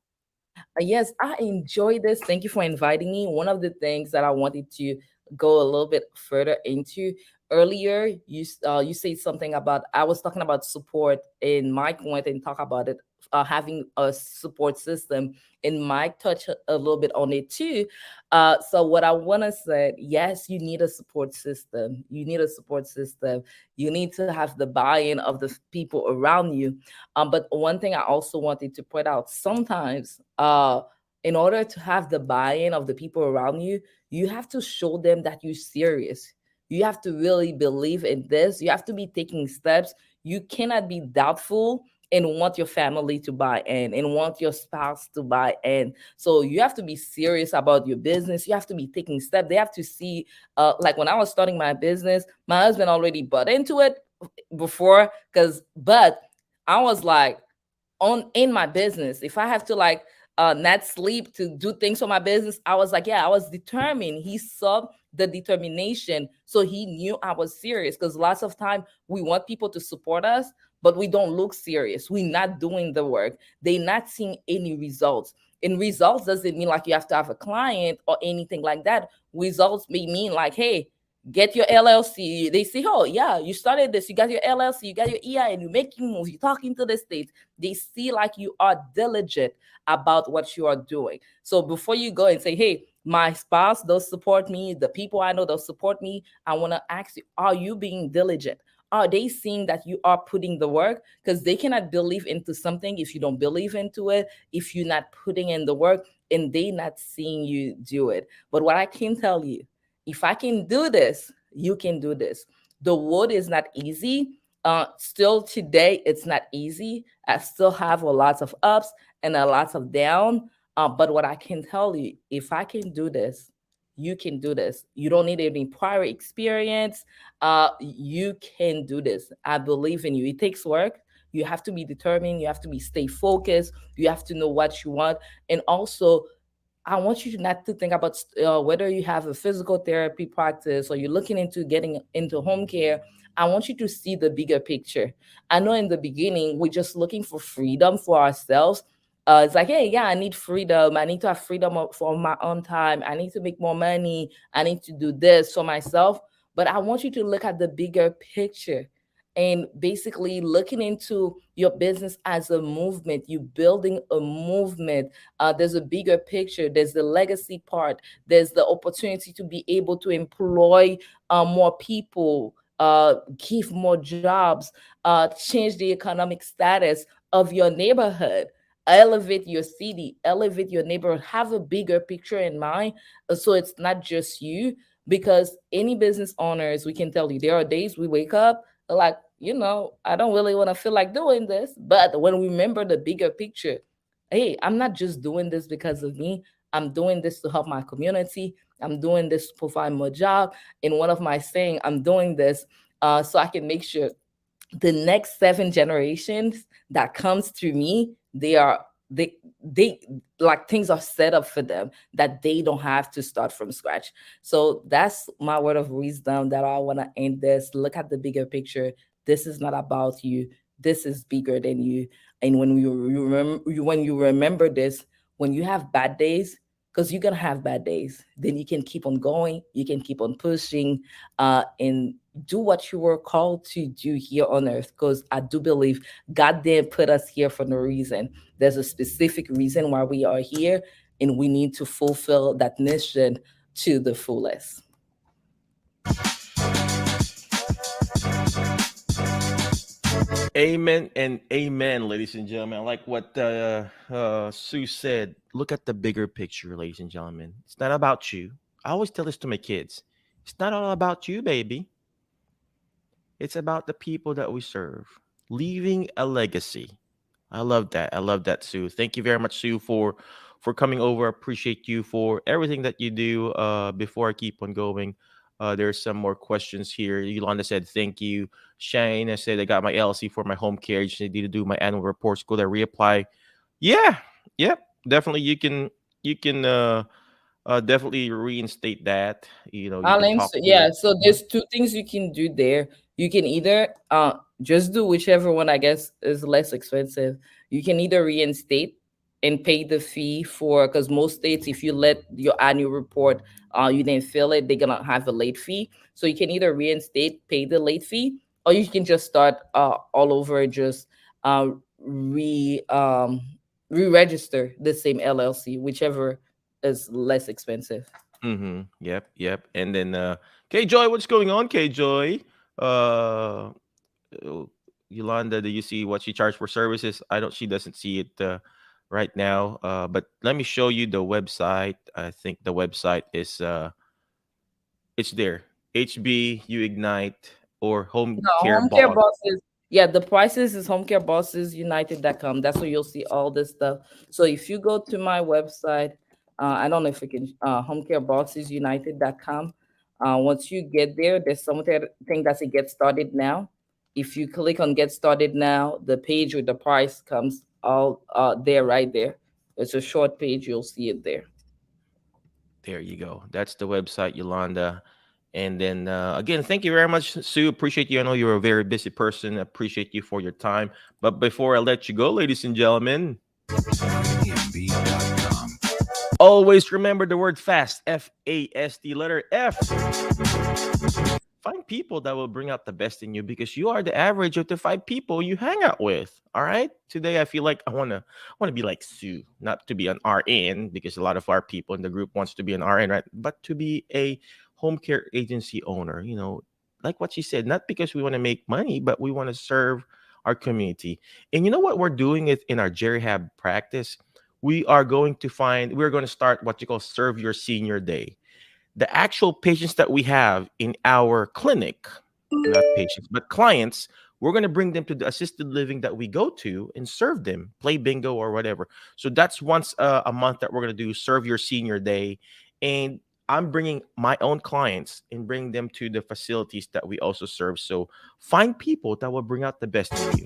Yes, I enjoy this. Thank you for inviting me. One of the things that I wanted to go a little bit further into earlier, you said something about I was talking about support, and Mike went and talk about it, having a support system, and Mike touched a little bit on it too. So what I want to say, yes, you need a support system. You need a support system. You need to have the buy-in of the people around you, but one thing I also wanted to point out sometimes, in order to have the buy in of the people around you, you have to show them that you're serious. You have to really believe in this. You have to be taking steps. You cannot be doubtful and want your family to buy in and want your spouse to buy in. So you have to be serious about your business. You have to be taking steps. They have to see, like when I was starting my business, my husband already bought into it before, but I was like, on in my business, if I have to like not sleep to do things for my business, I was like, yeah, I was determined. He saw the determination, so he knew I was serious, because lots of time we want people to support us, but we don't look serious. We're not doing the work. They're not seeing any results. And results doesn't mean like you have to have a client or anything like that. Results may mean like, hey, get your LLC. They say, oh yeah, you started this, you got your LLC, you got your EI, and you're making moves, you're talking to the states. They see like you are diligent about what you are doing. So before you go and say, hey, my spouse does support me, the people I know they'll support me, I want to ask you, are you being diligent? Are they seeing that you are putting the work? Because they cannot believe into something if you don't believe into it, if you're not putting in the work, and they not seeing you do it. But what I can tell you, if I can do this, you can do this. The road is not easy. Still today, it's not easy. I still have a lot of ups and a lot of down. But what I can tell you, if I can do this, you can do this. You don't need any prior experience. You can do this. I believe in you. It takes work. You have to be determined. You have to be stay focused. You have to know what you want, and also I want you not to think about whether you have a physical therapy practice or you're looking into getting into home care. I want you to see the bigger picture. I know in the beginning, we're just looking for freedom for ourselves. It's like, hey, yeah, I need freedom. I need to have freedom for my own time. I need to make more money. I need to do this for myself. But I want you to look at the bigger picture and basically looking into your business as a movement. You building a movement. There's a bigger picture. There's the legacy part. There's the opportunity to be able to employ more people, give more jobs, change the economic status of your neighborhood. elevate your city, elevate your neighborhood, have a bigger picture in mind. So it's not just you. Because any business owners, we can tell you, there are days we wake up like, I don't really want to feel like doing this. But when we remember the bigger picture, hey, I'm not just doing this because of me. I'm doing this to help my community. I'm doing this to provide more job. In one of my saying, I'm doing this so I can make sure the next 7 generations that comes through me, they like things are set up for them that they don't have to start from scratch. So that's my word of wisdom that I want to end this. Look at the bigger picture. This is not about you. This is bigger than you. And when you remember this, when you have bad days, because you're gonna have bad days, then you can keep on going. You can keep on pushing, and do what you were called to do here on earth. Because I do believe God didn't put us here for no reason. There's a specific reason why we are here, and we need to fulfill that mission to the fullest. Amen and amen, ladies and gentlemen. I like what Sue said. Look at the bigger picture, ladies and gentlemen. It's not about you. I always tell this to my kids. It's not all about you, baby. It's about the people that we serve, leaving a legacy. I love that. I love that, Sue. Thank you very much, Sue, for coming over. Appreciate you for everything that you do. Before I keep on going, there's some more questions here. Yolanda said, "Thank you." Shane, I said, "I got my LLC for my home care. Just need to do my annual reports. Go there, reapply." Yeah, yep, definitely. You can definitely reinstate that. You I'll can talk answer. to your. Yeah. So Mhm. there's two things you can do there. You can either just do whichever one I guess is less expensive. You can either reinstate and pay the fee for, because most states, if you let your annual report, you didn't fill it, they're gonna have a late fee. So you can either reinstate, pay the late fee, or you can just start all over and just uh re-register the same LLC, whichever is less expensive. Mm-hmm. Yep. Yep. And then K Joy, what's going on, K Joy? Uh uh, Yolanda, do you see what she charged for services? I don't She doesn't see it right now. But let me show you the website. I think the website is it's there. HB You Ignite or Home No, Care home care Boss. bosses. Yeah, the prices is homecarebosses united.com. That's where you'll see all this stuff. So if you go to my website, I don't know if you can, homecarebosses united.com. Once you get there, there's something thing that's a get started now. If you click on get started now, the page with the price comes all there right there. It's a short page, you'll see it there. There you go. That's the website, Yolanda. And then again, thank you very much, Sue. Appreciate you. I know you're a very busy person. Appreciate you for your time. But before I let you go, ladies and gentlemen, always remember the word fast. FAST, letter F. Find people that will bring out the best in you because you are the average of the 5 people you hang out with. All right. Today I feel like I want to be like Sue, not to be an RN because a lot of our people in the group wants to be an RN, right? But to be a home care agency owner, like what she said, not because we want to make money, but we want to serve our community. And you know what we're doing it in our Jerihab practice? We're going to start what you call Serve Your Senior Day. The actual patients that we have in our clinic, not patients, but clients, we're going to bring them to the assisted living that we go to and serve them, play bingo or whatever. So that's once a month that we're going to do Serve Your Senior Day. And I'm bringing my own clients and bring them to the facilities that we also serve. So find people that will bring out the best in you.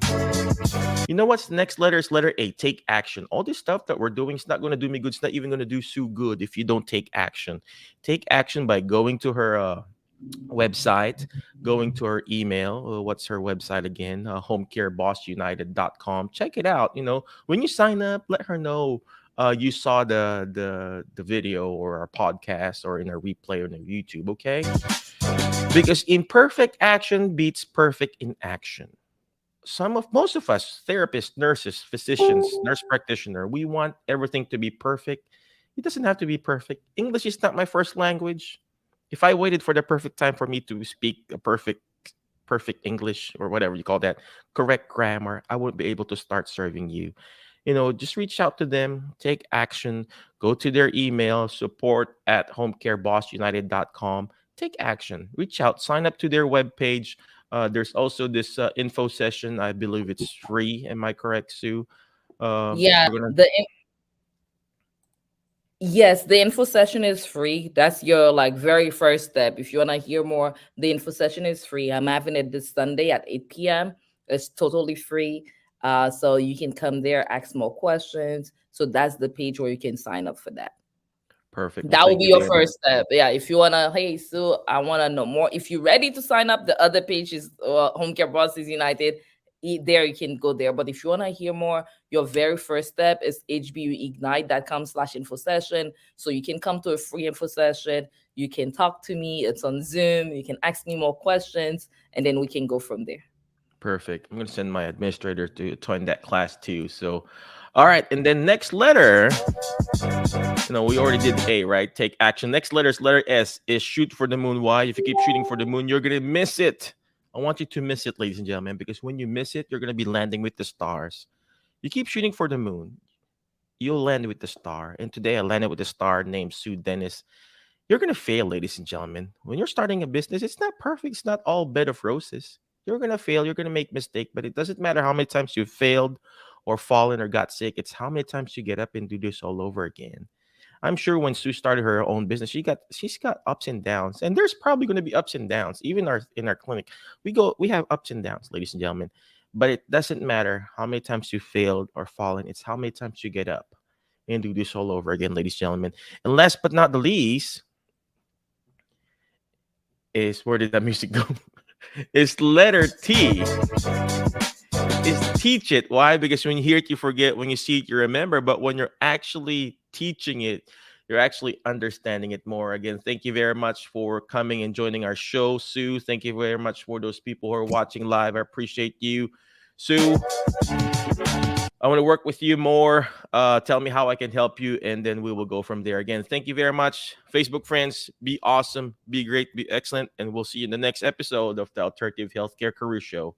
You know what's the next letter is letter A. Take action. All this stuff that we're doing is not going to do me good. It's not even going to do Sue good if you don't take action. Take action by going to her website, going to her email. What's her website again? Homecarebossunited.com. Check it out. When you sign up, let her know you saw the video or our podcast or in a replay on the YouTube. Okay, because imperfect action beats perfect in action. Most of us, therapists, nurses, physicians, nurse practitioner, we want everything to be perfect. It doesn't have to be perfect. English is not my first language. If I waited for the perfect time for me to speak a perfect English or whatever you call that, correct grammar, I wouldn't be able to start serving you. Just reach out to them, take action, go to their email, support@homecarebossunited.com. Take action, reach out, sign up to their webpage. There's also this info session. I believe it's free. Am I correct, Sue? Yeah, We're gonna yes, the info session is free. That's your like very first step. If you want to hear more, the info session is free. I'm having it this Sunday at 8 p.m. It's totally free. So you can come there, ask more questions. So that's the page where you can sign up for that. Perfect. Well, That will thank be you your very much. first step. Yeah, if you wanna, hey Sue, I wanna know more. If you're ready to sign up, the other page is Home Care Bosses United. There you can go there. But if you wanna hear more, your very first step is hbuignite.com/info session. So you can come to a free info session. You can talk to me. It's on Zoom. You can ask me more questions, and then we can go from there. Perfect. I'm gonna send my administrator to join that class too. So, all right, and then next letter. We already did A, right? Take action. Next letter is letter S. Is shoot for the moon. Why? If you keep shooting for the moon, you're gonna miss it. I want you to miss it, ladies and gentlemen, because when you miss it, you're gonna be landing with the stars. You keep shooting for the moon, you'll land with the star. And today I landed with a star named Sue Dennis. You're gonna fail, ladies and gentlemen. When you're starting a business, it's not perfect. It's not all bed of roses. You're gonna fail. You're gonna make mistake, but it doesn't matter how many times you failed or fallen or got sick. It's how many times you get up and do this all over again. I'm sure when Sue started her own business, she's got ups and downs, and there's probably going to be ups and downs. Even in our clinic, we have ups and downs, ladies and gentlemen. But it doesn't matter how many times you failed or fallen. It's how many times you get up and do this all over again, ladies and gentlemen. And last but not the least is, where did that music go? Is letter T. Is teach it. Why? Because when you hear it, you forget. When you see it, you remember. But when you're actually teaching it, you're actually understanding it more. Again, thank you very much for coming and joining our show, Sue. Thank you very much for those people who are watching live. I appreciate you, Sue. I want to work with you more. Tell me how I can help you, and then we will go from there. Again, thank you very much, Facebook friends. Be awesome, be great, be excellent, and we'll see you in the next episode of the Alternative Healthcare Career Show.